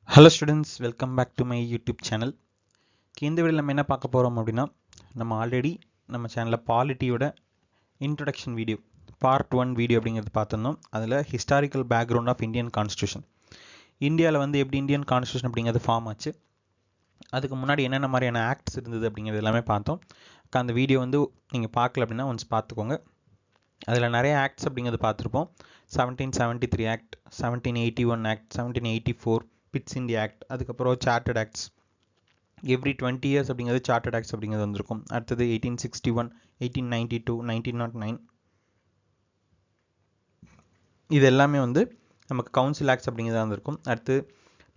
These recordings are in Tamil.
Hello students, welcome back to my YouTube channel. இந்த வீடியோல நம்ம என்ன பார்க்க போறோம் அப்படின்னா நம்ம ஆல்ரெடி நம்ம சேனல்ல பாலிட்டியோட இன்ட்ரோடக்ஷன் வீடியோ பார்ட் 1 வீடியோ அப்படிங்கிறது பார்த்திருந்தோம். அதில் historical background of Indian constitution, இந்தியாவில் வந்து எப்படி இந்தியன் கான்ஸ்டியூஷன் அப்படிங்கிறது ஃபார்ம் ஆச்சு, அதுக்கு முன்னாடி என்னென்ன மாதிரியான ஆக்ட்ஸ் இருந்தது அப்படிங்கிறது எல்லாமே பார்த்தோம். அந்த வீடியோ வந்து நீங்கள் பார்க்கல அப்படின்னா ஒன்ஸ் பார்த்துக்கோங்க. அதில் நிறைய ஆக்ட்ஸ் அப்படிங்கிறது பார்த்துருப்போம். 1773 act, 1781 act, 1784 bits India act, அதுக்கப்புறம் சார்ட்டர்ட் ஆக்ட்ஸ், எவ்ரி 20 இயர்ஸ் அப்படிங்கிறது சார்ட்டர்ட் ஆக்ட்ஸ் அப்படிங்கிறது வந்திருக்கும். அடுத்தது 1861, 1892, 1909, இது எல்லாமே வந்து நமக்கு கவுன்சில் ஆக்ட்ஸ் அப்படிங்கிறது வந்திருக்கும். அடுத்து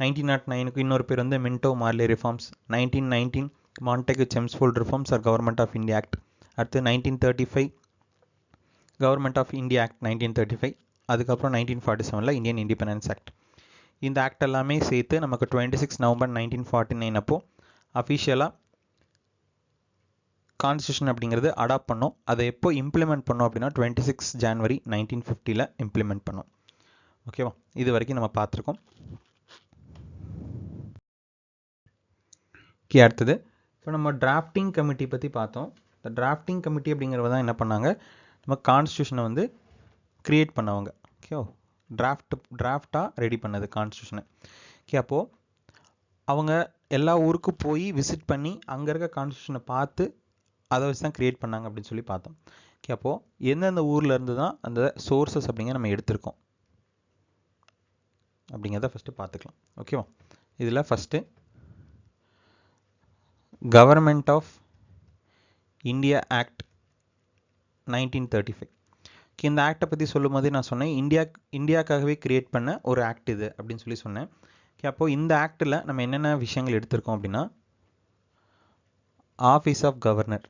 1909க்கு இன்னொரு பேர் வந்து Minto Morley reforms, 1919 Montagu Chelmsford reforms or government of India act, அடுத்து 1935 கவர்மெண்ட் ஆஃப் இந்தியா ஆக்ட் 1935, அதுக்கப்புறம் 1947 இந்தியன் இண்டிபெண்டன்ஸ் ஆக்ட். இந்த ஆக்ட் எல்லாமே சேர்த்து நமக்கு 26 நவம்பர் 1949 அப்போ அஃபிஷியலாக கான்ஸ்டியூஷன் அப்படிங்கிறது அடாப்ட் பண்ணோம். அதை எப்போ இம்ப்ளிமெண்ட் பண்ணோம் அப்படின்னா 26 ஜனவரி 1950 இம்ப்ளிமெண்ட் பண்ணோம். ஓகேவா, இது வரைக்கும் நம்ம பார்த்துருக்கோம். அடுத்தது இப்போ நம்ம டிராஃப்டிங் கமிட்டி பற்றி பார்த்தோம். இந்த டிராஃப்டிங் கமிட்டி அப்படிங்கிறவங்க தான் என்ன பண்ணாங்க, நம்ம கான்ஸ்டியூஷனை வந்து கிரியேட் பண்ணவங்க. ஓகே, டிராஃப்டாக ரெடி பண்ணது கான்ஸ்டியூஷனை. ஓகே, அப்போது அவங்க எல்லா ஊருக்கும் போய் விசிட் பண்ணி அங்கே இருக்க கான்ஸ்டியூஷனை பார்த்து அதை வச்சு தான் கிரியேட் பண்ணாங்க அப்படின்னு சொல்லி பார்த்தோம். ஓகே, அப்போது எந்தெந்த ஊரில் இருந்து தான் அந்த சோர்சஸ் அப்படிங்கிற நம்ம எடுத்திருக்கோம் அப்படிங்கிறத ஃபஸ்ட்டு பார்த்துக்கலாம். ஓகேவா, இதில் first government of India act 1935. இந்த ஆக்டை பற்றி சொல்லும் போதே நான் சொன்னேன் இந்தியாக்காகவே கிரியேட் பண்ண ஒரு ஆக்ட் இது அப்படின்னு சொல்லி சொன்னேன். அப்போது இந்த ஆக்டில் நம்ம என்னென்ன விஷயங்கள் எடுத்திருக்கோம் அப்படின்னா, ஆஃபீஸ் ஆஃப் கவர்னர்,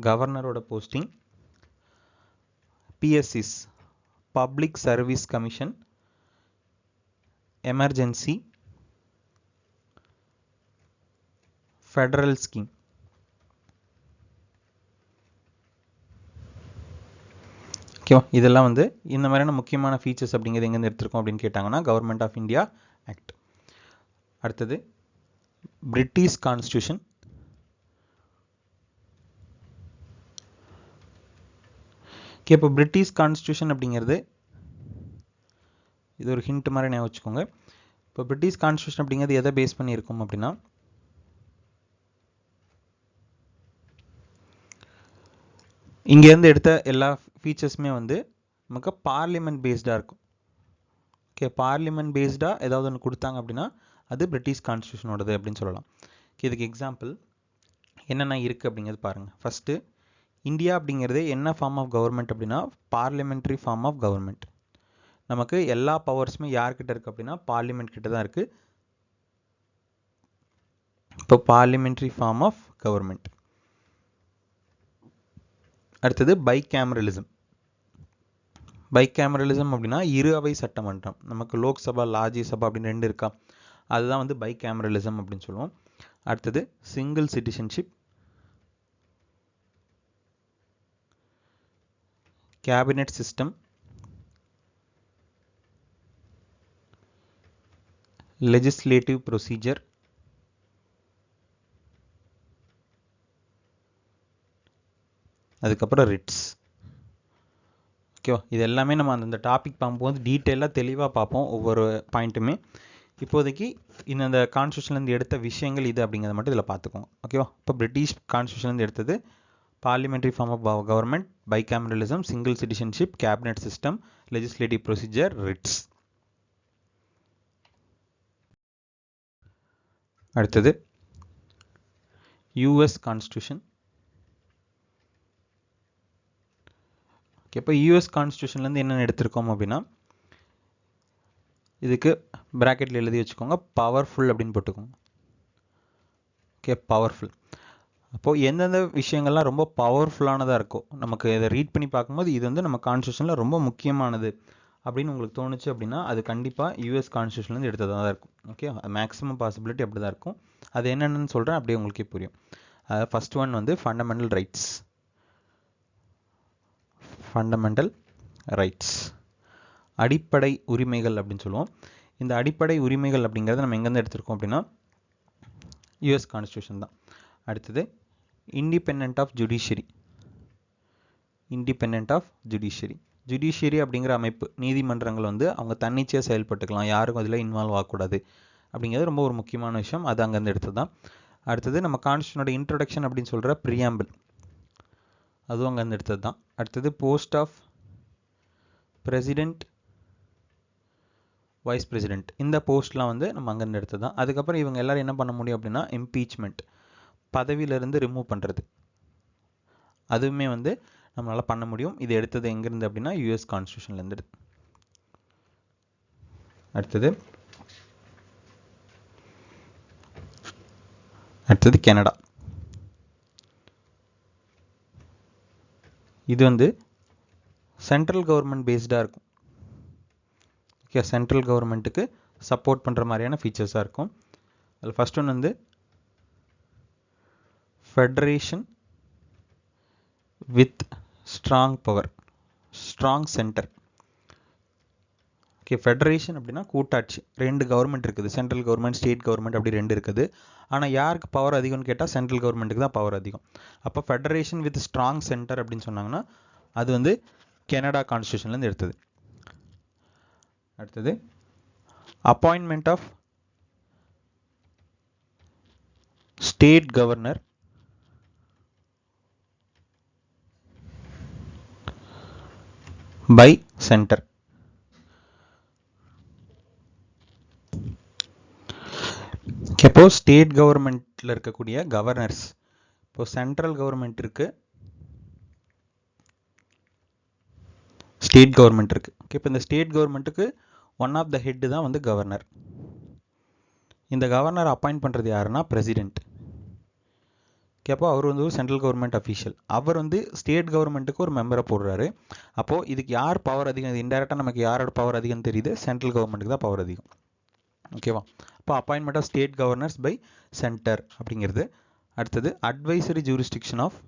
கவர்னரோட போஸ்டிங், பிஎஸ்சிஸ் public service commission, emergency, federal scheme. ஓகேவா, இதெல்லாம் வந்து இந்த மாதிரியான முக்கியமான ஃபீச்சர்ஸ் அப்படிங்கிறது எங்கேருந்து எடுத்திருக்கோம் அப்படின்னு கேட்டாங்கன்னா கவர்மெண்ட் ஆஃப் இந்தியா ஆக்ட். அடுத்தது பிரிட்டிஷ் கான்ஸ்டியூஷன். இப்போ பிரிட்டிஷ் கான்ஸ்டியூஷன் அப்படிங்கிறது இது ஒரு ஹிண்ட் மாதிரி நான் வச்சுக்கோங்க. இப்போ பிரிட்டிஷ் கான்ஸ்டியூஷன் அப்படிங்கிறது எதை பேஸ் பண்ணியிருக்கோம் அப்படின்னா, இங்கேருந்து எடுத்த எல்லா ஃபீச்சர்ஸுமே வந்து நமக்கு பார்லிமெண்ட் பேஸ்டாக இருக்கும். ஓகே, பார்லிமெண்ட் பேஸ்டாக ஏதாவது ஒன்று கொடுத்தாங்க அப்படின்னா அது பிரிட்டிஷ் கான்ஸ்டியூஷனோடது அப்படின்னு சொல்லலாம். இதுக்கு எக்ஸாம்பிள் என்னென்ன இருக்குது அப்படிங்கிறது பாருங்கள். ஃபஸ்ட்டு இந்தியா அப்படிங்கிறது என்ன ஃபார்ம் ஆஃப் கவர்மெண்ட் அப்படின்னா பார்லிமெண்ட்ரி ஃபார்ம் ஆஃப் கவர்மெண்ட். நமக்கு எல்லா பவர்ஸுமே யார்கிட்ட இருக்குது அப்படின்னா பார்லிமெண்ட் கிட்ட தான் இருக்குது. இப்போ பார்லிமெண்ட்ரி ஃபார்ம் ஆஃப் கவர்மெண்ட். அடுத்தது பைகேமரலிசம். பைகேமரலிசம் அப்படின்னா இரு அவை சட்டமன்றம். நமக்கு லோக்சபா ராஜ்யசபா அப்படின்னு ரெண்டு இருக்கா, அதுதான் வந்து பைகேமரலிசம் அப்படின்னு சொல்லுவோம். அடுத்தது single citizenship, cabinet system, legislative procedure, அதுக்கப்புறம் ரிட்ஸ். ஓகேவா, இது எல்லாமே நம்ம அந்த டாபிக் பார்க்கும்போது டீட்டெயிலாக தெளிவாக பார்ப்போம் ஒவ்வொரு பாயிண்ட்டுமே. இப்போதைக்கு இந்த கான்ஸ்டியூஷன்லேருந்து எடுத்த விஷயங்கள் இது அப்படிங்கிறத மட்டும் இதில் பார்த்துக்கோங்க. ஓகேவா, இப்போ பிரிட்டிஷ் கான்ஸ்டியூஷன்லேருந்து எடுத்தது parliamentary form of government, bicameralism, single citizenship, cabinet system, legislative procedure, writs. அடுத்தது யூஎஸ் கான்ஸ்டியூஷன். இப்போ யூஎஸ் கான்ஸ்டியூஷன்லேருந்து என்னென்ன எடுத்திருக்கோம் அப்படின்னா, இதுக்கு ப்ராக்கெட்டில் எழுதி வச்சுக்கோங்க, பவர்ஃபுல் அப்படின்னு போட்டுக்கோங்க. Okay, powerful. அப்போது எந்தெந்த விஷயங்கள்லாம் ரொம்ப பவர்ஃபுல்லானதாக இருக்கும், நமக்கு இதை ரீட் பண்ணி பார்க்கும்போது இது வந்து நம்ம கான்ஸ்டியூஷனில் ரொம்ப முக்கியமானது அப்படின்னு உங்களுக்கு தோணுச்சு அப்படின்னா அது கண்டிப்பாக யூஎஸ் கான்ஸ்டியூஷன்லேருந்து எடுத்ததாக தான் இருக்கும். ஓகே, மேக்ஸிமம் பாசிபிலிட்டி அப்படி தான் இருக்கும். அது என்னென்னு சொல்கிறேன், அப்படியே உங்களுக்கே புரியும். ஃபர்ஸ்ட் ஒன் வந்து ஃபண்டமெண்டல் ரைட்ஸ். ஃபண்டமெண்டல் ரைட்ஸ், அடிப்படை உரிமைகள் அப்படின்னு சொல்லுவோம். இந்த அடிப்படை உரிமைகள் அப்படிங்கிறத நம்ம எங்கேருந்து எடுத்திருக்கோம் அப்படின்னா யூஎஸ் கான்ஸ்டியூஷன் தான். அடுத்தது independent of judiciary. Independent of judiciary. Judiciary அப்படிங்கிற அமைப்பு, நீதிமன்றங்கள் வந்து அவங்க தன்னிச்சையாக செயல்பட்டுக்கலாம், யாருக்கும் அதில் இன்வால்வ் ஆகக்கூடாது அப்படிங்கிறது ரொம்ப ஒரு முக்கியமான விஷயம். அது அங்கேருந்து எடுத்தது தான். அடுத்தது நம்ம கான்ஸ்டியூஷனோட இன்ட்ரொடக்ஷன் அப்படின்னு சொல்கிற ப்ரியாம்பிள், அதுவும் அங்கேருந்து எடுத்தது தான். அடுத்தது post of president, vice president, இந்த போஸ்ட்லாம் வந்து நம்ம அங்கேருந்து எடுத்தது தான். அதுக்கப்புறம் இவங்க எல்லோரும் என்ன பண்ண முடியும் அப்படின்னா இம்பீச்மெண்ட், பதவியிலிருந்து ரிமூவ் பண்ணுறது, அதுவுமே வந்து நம்மளால் பண்ண முடியும். இது எடுத்தது எங்கேருந்து அப்படின்னா யூஎஸ் கான்ஸ்டியூஷன்லேருந்து. அடுத்தது கனடா. இது வந்து சென்ட்ரல் கவர்மெண்ட் பேஸ்டாக இருக்கும். ஓகே, சென்ட்ரல் கவர்மெண்ட்டுக்கு சப்போர்ட் பண்ணுற மாதிரியான ஃபீச்சர்ஸாக இருக்கும். அதில் ஃபர்ஸ்ட் ஒன்று வந்து federation with strong power, strong centre. Okay, federation அப்படின்னா கூட்டாட்சி, ரெண்டு கவர்மெண்ட் இருக்குது, சென்ட்ரல் கவர்மெண்ட் ஸ்டேட் கவர்மெண்ட் அப்படி ரெண்டு இருக்குது. ஆனால் யாருக்கு பவர் அதிகம்னு கேட்டால் சென்ட்ரல் கவர்மெண்ட்டுக்கு தான் பவர் அதிகம். அப்போ ஃபெடரேஷன் வித் ஸ்ட்ராங் சென்டர் அப்படின்னு சொன்னாங்கன்னா அது வந்து கனடா கான்ஸ்டியூஷன்லேருந்து எடுத்தது. அடுத்தது appointment of state governor by centre. இப்போ ஸ்டேட் கவர்மெண்ட்டில் இருக்கக்கூடிய கவர்னர்ஸ், இப்போ சென்ட்ரல் கவர்மெண்ட் இருக்குது, ஸ்டேட் கவர்மெண்ட் இருக்குது. ஓகே, இப்போ இந்த ஸ்டேட் கவர்மெண்ட்டுக்கு ஒன் ஆஃப் த ஹெட் தான் வந்து கவர்னர். இந்த கவர்னர் அப்பாயிண்ட் பண்ணுறது யாருன்னா பிரசிடென்ட். ஓகே, அப்போ அவர் வந்து ஒரு சென்ட்ரல் கவர்மெண்ட் அஃபீஷியல், அவர் வந்து ஸ்டேட் கவர்மெண்ட்டுக்கு ஒரு மெம்பரை போடுறாரு. அப்போது இதுக்கு யார் பவர் அதிகம், இது இன்டெரக்டாக நமக்கு யாரோட பவர் அதிகம் தெரியுது, சென்ட்ரல் கவர்மெண்ட்டுக்கு தான் பவர் அதிகம். ஓகேவா? இப்போ appointment of state governors by centre அப்படிங்கிறது. அடுத்தது advisory jurisdiction of,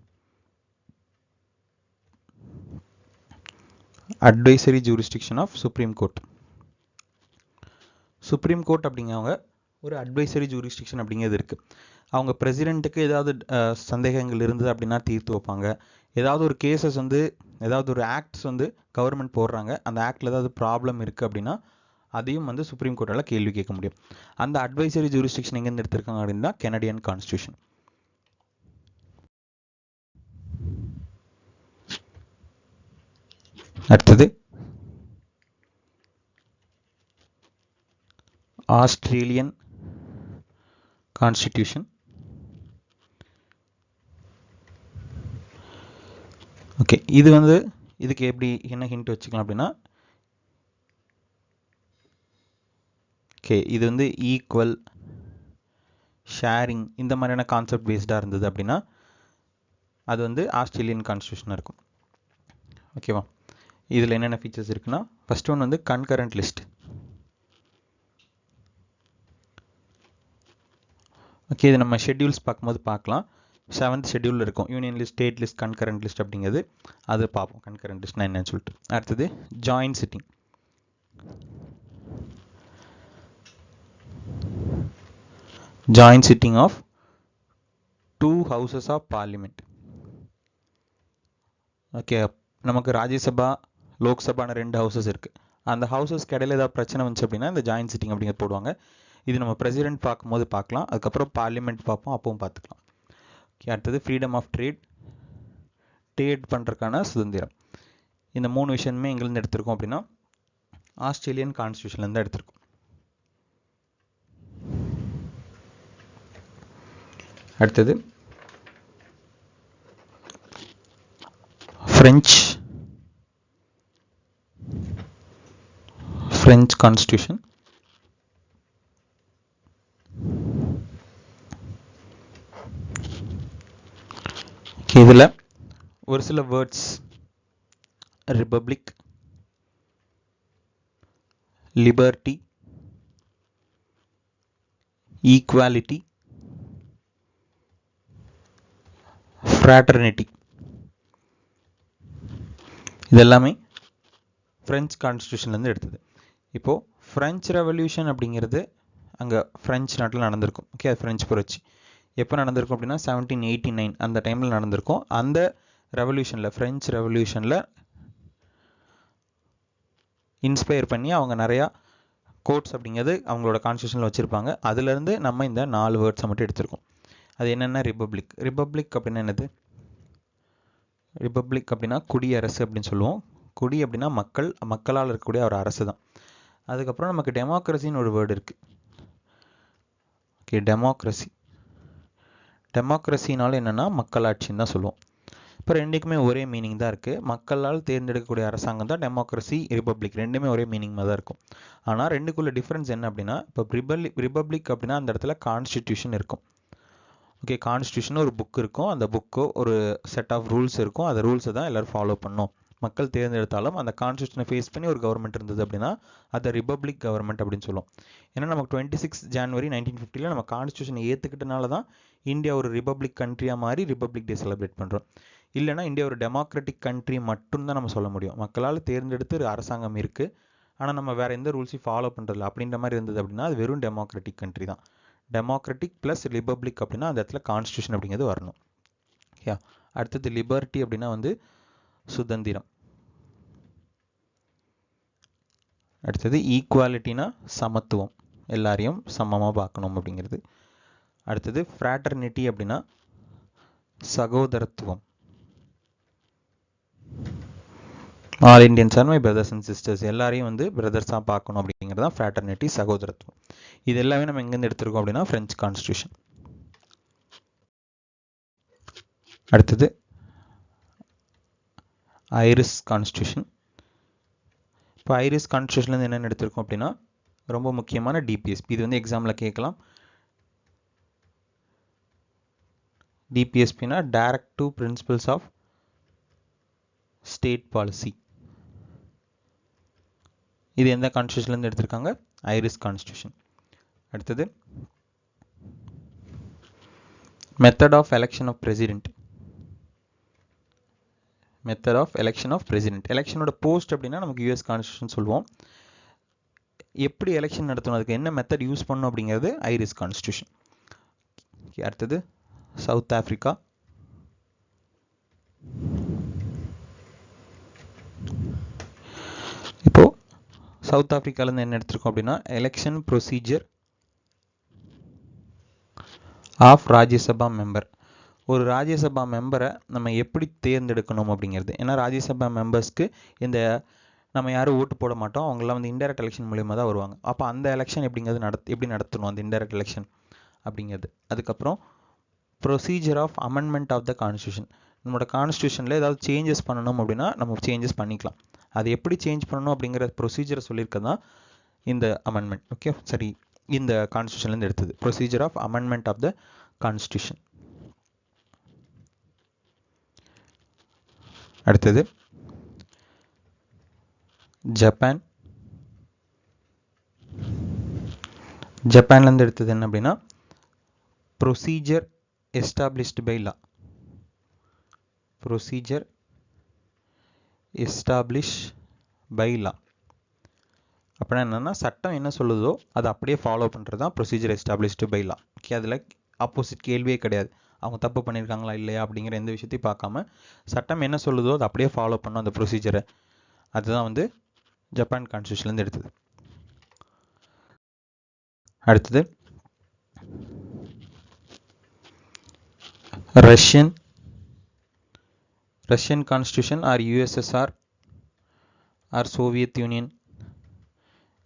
advisory jurisdiction of supreme court. Supreme court அப்படிங்கிறவங்க ஒரு அட்வைசரி ஜூரிஸ்டிக்ஷன் அப்படிங்கிறது இருக்குது. அவங்க பிரசிடெண்ட்டுக்கு ஏதாவது சந்தேகங்கள் இருந்தது அப்படின்னா தீர்த்து வைப்பாங்க. ஏதாவது ஒரு கேசஸ் வந்து, ஏதாவது ஒரு ஆக்ட்ஸ் வந்து கவர்மெண்ட் போடுறாங்க, அந்த ஆக்டில் ஏதாவது ப்ராப்ளம் இருக்குது அப்படின்னா அதையும் வந்து சுப்ரீம் கோர்ட்டால் கேள்வி கேட்க முடியும். அந்த அட்வைசரி ஜூரிஸ்டிக்ஷன் எங்கேருந்து எடுத்திருக்காங்க அப்படின்னா கனடியன் கான்ஸ்டியூஷன். அடுத்தது ஆஸ்திரேலியன் கான்ஸ்டிடியூஷன். ஓகே, இது வந்து இதுக்கு எப்படி என்ன ஹிண்ட் வச்சுக்கலாம் அப்படின்னா, ஓகே இது வந்து ஈக்குவல் ஷேரிங் இந்த மாதிரியான கான்செப்ட் பேஸ்டாக இருந்தது அப்படின்னா அது வந்து ஆஸ்திரேலியன் கான்ஸ்டியூஷனாக இருக்கும். ஓகேவா? இதில் என்னென்ன ஃபீச்சர்ஸ் இருக்குன்னா, ஃபர்ஸ்ட் ஒன் வந்து கன்கரண்ட் லிஸ்ட். ஓகே, இது நம்ம ஷெட்யூல்ஸ் பார்க்கும்போது பார்க்கலாம். 7th ஷெட்யூலில் இருக்கும் union list, state list, concurrent list அப்படிங்கிறது. அது பார்ப்போம் கன்கரண்ட் லிஸ்ட்னா என்னன்னு சொல்லிட்டு. அடுத்தது joint sitting. Joint sitting of 2 houses of parliament. Okay, நமக்கு ராஜ்யசபா லோக்சபான 2 ஹவுசஸ் இருக்குது. அந்த ஹவுசஸ்க்கு இடையில ஏதாவது பிரச்சனை வந்துச்சு அப்படின்னா இந்த ஜாயின்ட் சிட்டிங் அப்படிங்கிறது போடுவாங்க. இது நம்ம பிரசிடென்ட் பார்க்கும்போது பார்க்கலாம், அதுக்கப்புறம் பார்லிமெண்ட் பார்ப்போம், அப்பவும் பார்த்துக்கலாம். ஓகே, அடுத்தது ஃப்ரீடம் ஆஃப் ட்ரேட், ட்ரேட் பண்ணுறதுக்கான சுதந்திரம். இந்த 3 விஷயமே எங்கேருந்து எடுத்திருக்கோம் அப்படின்னா ஆஸ்திரேலியன் கான்ஸ்டியூஷன்லேருந்து எடுத்திருக்கோம். அடுத்தது ஃப்ரெஞ்ச் கான்ஸ்டியூஷன். இதில் ஒரு சில words, republic, liberty, equality, fraternity, இதெல்லாமே ஃப்ரெஞ்ச் கான்ஸ்டியூஷன்லேருந்து எடுத்தது. இப்போது ஃப்ரெஞ்ச் ரெவல்யூஷன் அப்படிங்கிறது அங்கே ஃப்ரெஞ்ச் நாட்டில் நடந்திருக்கும். ஓகே, அது ஃப்ரெஞ்ச் புரட்சி எப்போ நடந்திருக்கும் அப்படின்னா 1789 அந்த டைமில் நடந்திருக்கும். அந்த ரெவல்யூஷனில் ஃப்ரெஞ்ச் ரெவல்யூஷனில் இன்ஸ்பயர் பண்ணி அவங்க நிறையா கோட்ஸ் அப்படிங்கிறது அவங்களோட கான்ஸ்டியூஷனில் வச்சுருப்பாங்க. அதுலேருந்து நம்ம இந்த 4 வேர்ட்ஸை மட்டும் எடுத்திருக்கோம். அது என்னென்ன? ரிப்பப்ளிக். ரிப்பப்ளிக் அப்படின்னா என்னது? ரிப்பப்ளிக் அப்படின்னா குடியரசு அப்படின்னு சொல்லுவோம். குடி அப்படின்னா மக்கள், மக்களால் இருக்கக்கூடிய ஒரு அரசு தான். அதுக்கப்புறம் நமக்கு டெமோக்ரஸின்னு ஒரு வேர்டு இருக்குது. Okay, democracy. டெமோக்ரஸினால என்னென்னா மக்களாட்சின்னு தான் சொல்லுவோம். இப்போ ரெண்டுக்குமே ஒரே மீனிங் தான் இருக்குது. மக்களால் தேர்ந்தெடுக்கக்கூடிய அரசாங்கம் தான் டெமோக்ரஸி, ரிப்பப்ளிக் ரெண்டுமே ஒரே மீனிங் தான் இருக்கும். ஆனால் ரெண்டுக்குள்ள டிஃப்ரென்ஸ் என்ன அப்படின்னா, இப்போ ரிப்பப்ளிக் அப்படின்னா அந்த இடத்துல கான்ஸ்டிடியூஷன் இருக்கும். ஓகே, கான்ஸ்டியூஷன் ஒரு புக் இருக்கும். அந்த புக்கோ ஒரு செட் ஆஃப் ரூல்ஸ் இருக்கும். அந்த ரூல்ஸை தான் எல்லோரும் ஃபாலோ பண்ணணும். மக்கள் தேர்ந்தெடுத்தாலும் அந்த கான்ஸ்டியூஷனை ஃபேஸ் பண்ணி ஒரு கவர்மெண்ட் இருந்தது அப்படின்னா அதை ரிப்பப்ளிக் கவர்மெண்ட் அப்படின்னு சொல்லுவோம். ஏன்னா நமக்கு 26 ஜனவரி 1950 நம்ம கான்ஸ்டியூஷனை ஏற்றுக்கிட்டனால தான் இந்தியா ஒரு ரிப்பப்ளிக் கண்ட்ரியாக மாறி ரிப்பப்ளிக் டே செலிப்ரேட் பண்ணுறோம். இல்லைனா இந்தியா ஒரு டெமோக்ராட்டிக் கண்ட்ரி மட்டும்தான் நம்ம சொல்ல முடியும். மக்களால் தேர்ந்தெடுத்து ஒரு அரசாங்கம் இருக்குது, ஆனால் நம்ம வேறு எந்த ரூல்ஸையும் ஃபாலோ பண்ணுறதில்ல அப்படின்ற மாதிரி இருந்தது அப்படின்னா அது வெறும் டெமோக்ராட்டிக் கண்ட்ரி தான். டெமோக்ராட்டிக் ப்ளஸ் ரிப்பப்ளிக் அப்படின்னா அந்த இடத்துல கான்ஸ்டியூஷன் அப்படிங்கிறது வரணும். ஓகே, அடுத்தது லிபர்ட்டி அப்படின்னா வந்து சுதந்திரம். அடுத்தது ஈக்குவாலிட்டினா சமத்துவம், எல்லாரையும் சமமாக பார்க்கணும் அப்படிங்கிறது. அடுத்தது ஃப்ராட்டர்னிட்டி அப்படின்னா சகோதரத்துவம். All Indians are my brothers and sisters, எல்லாரையும் வந்து பிரதர்ஸாக பார்க்கணும் அப்படிங்கிறது தான் ஃப்ராட்டர்னிட்டி, சகோதரத்துவம். இது எல்லாமே நம்ம எங்கேருந்து எடுத்திருக்கோம் அப்படின்னா ஃப்ரெஞ்ச் கான்ஸ்டியூஷன். அடுத்தது ஐரிஷ் கான்ஸ்டியூஷன். இப்போ ஐரிஷ் கான்ஸ்டியூஷன்லேருந்து என்னென்ன எடுத்திருக்கோம் அப்படின்னா ரொம்ப முக்கியமான டிபிஎஸ்பி. இது வந்து எக்ஸாமில் கேட்கலாம். டிபிஎஸ்பினா directive principles of state policy. இது எந்த கான்ஸ்டியூஷன்லேருந்து எடுத்திருக்காங்க? Irish constitution. அடுத்தது method of election of president. Method of election of president. எலெக்ஷனோட போஸ்ட் அப்படின்னா நமக்கு யூஎஸ் கான்ஸ்டியூஷன் சொல்லுவோம். எப்படி எலெக்ஷன் நடத்தணும், அதுக்கு என்ன மெத்தட் யூஸ் பண்ணணும் அப்படிங்கிறது ஐரிஷ் கான்ஸ்டியூஷன். அடுத்தது சவுத் ஆஃப்ரிக்கா. இப்போ சவுத் ஆஃப்ரிக்காலேருந்து என்ன எடுத்திருக்கோம் அப்படின்னா election procedure of Rajya Sabha member. ஒரு ராஜ்யசபா மெம்பரை நம்ம எப்படி தேர்ந்தெடுக்கணும் அப்படிங்கிறது. ஏன்னா ராஜ்யசபா மெம்பர்ஸ்க்கு இந்த நம்ம யாரும் ஓட்டு போட மாட்டோம், அவங்களாம் வந்து இன்டைரக்ட் எலெக்ஷன் மூலியமாக தான் வருவாங்க. அப்போ அந்த எலெக்ஷன் எப்படிங்கிறது எப்படி நடத்தணும் அந்த இன்டைரக்ட் எலெக்ஷன் அப்படிங்கிறது. அதுக்கப்புறம் procedure of amendment of the constitution. நம்மளோட கான்ஸ்டியூஷனில் ஏதாவது சேஞ்சஸ் பண்ணணும் அப்படின்னா நம்ம சேஞ்சஸ் பண்ணிக்கலாம். அது எப்படி சேஞ்ச் பண்ணணும் அப்படிங்கிற ப்ரொசீஜரை சொல்லியிருக்க தான் இந்த அமெண்ட்மெண்ட். ஓகே, சரி, இந்த கான்ஸ்டியூஷன்லேருந்து எடுத்தது procedure of amendment of the constitution. அடுத்தது ஜப்பான். ஜப்பான்லேருந்து எடுத்தது என்ன அப்படின்னா procedure established by law. Procedure establish by law அப்படின்னா என்னென்னா சட்டம் என்ன சொல்லுதோ அதை அப்படியே ஃபாலோ பண்ணுறது தான் procedure established by law. Okay, அதில் ஆப்போசிட் கேள்வியே கிடையாது. அவங்க தப்பு பண்ணியிருக்காங்களா இல்லையா அப்படிங்கிற எந்த விஷயத்தையும் பார்க்காம சட்டம் என்ன சொல்லுதோ அதை அப்படியே ஃபாலோ பண்ணோம் அந்த ப்ரொசீஜரை. அதுதான் வந்து ஜப்பான் கான்ஸ்டியூஷன்லேருந்து எடுத்தது. அடுத்தது Russian constitution or USSR or Soviet union,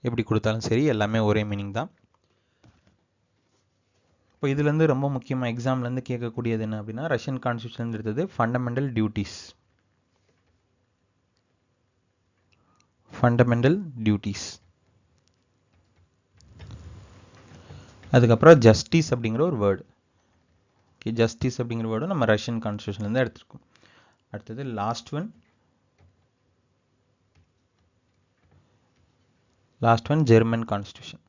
எப்படி கொடுத்தாலும் சரி எல்லாமே ஒரே மீனிங் தான். இப்போ இதுலேருந்து ரொம்ப முக்கியமாக எக்ஸாம்லேருந்து கேட்கக்கூடியது என்ன அப்படின்னா ரஷ்யன் கான்ஸ்டியூஷன் எடுத்தது ஃபண்டமெண்டல் டியூட்டிஸ். அதுக்கப்புறம் ஜஸ்டிஸ் அப்படிங்கிற ஒரு வேர்டு. ஓகே, ஜஸ்டிஸ் அப்படிங்கிற வேர்டு நம்ம ரஷ்யன் கான்ஸ்டியூஷன்லேருந்து எடுத்திருக்கோம். அடுத்தது லாஸ்ட் ஒன் ஜெர்மன் கான்ஸ்டியூஷன்.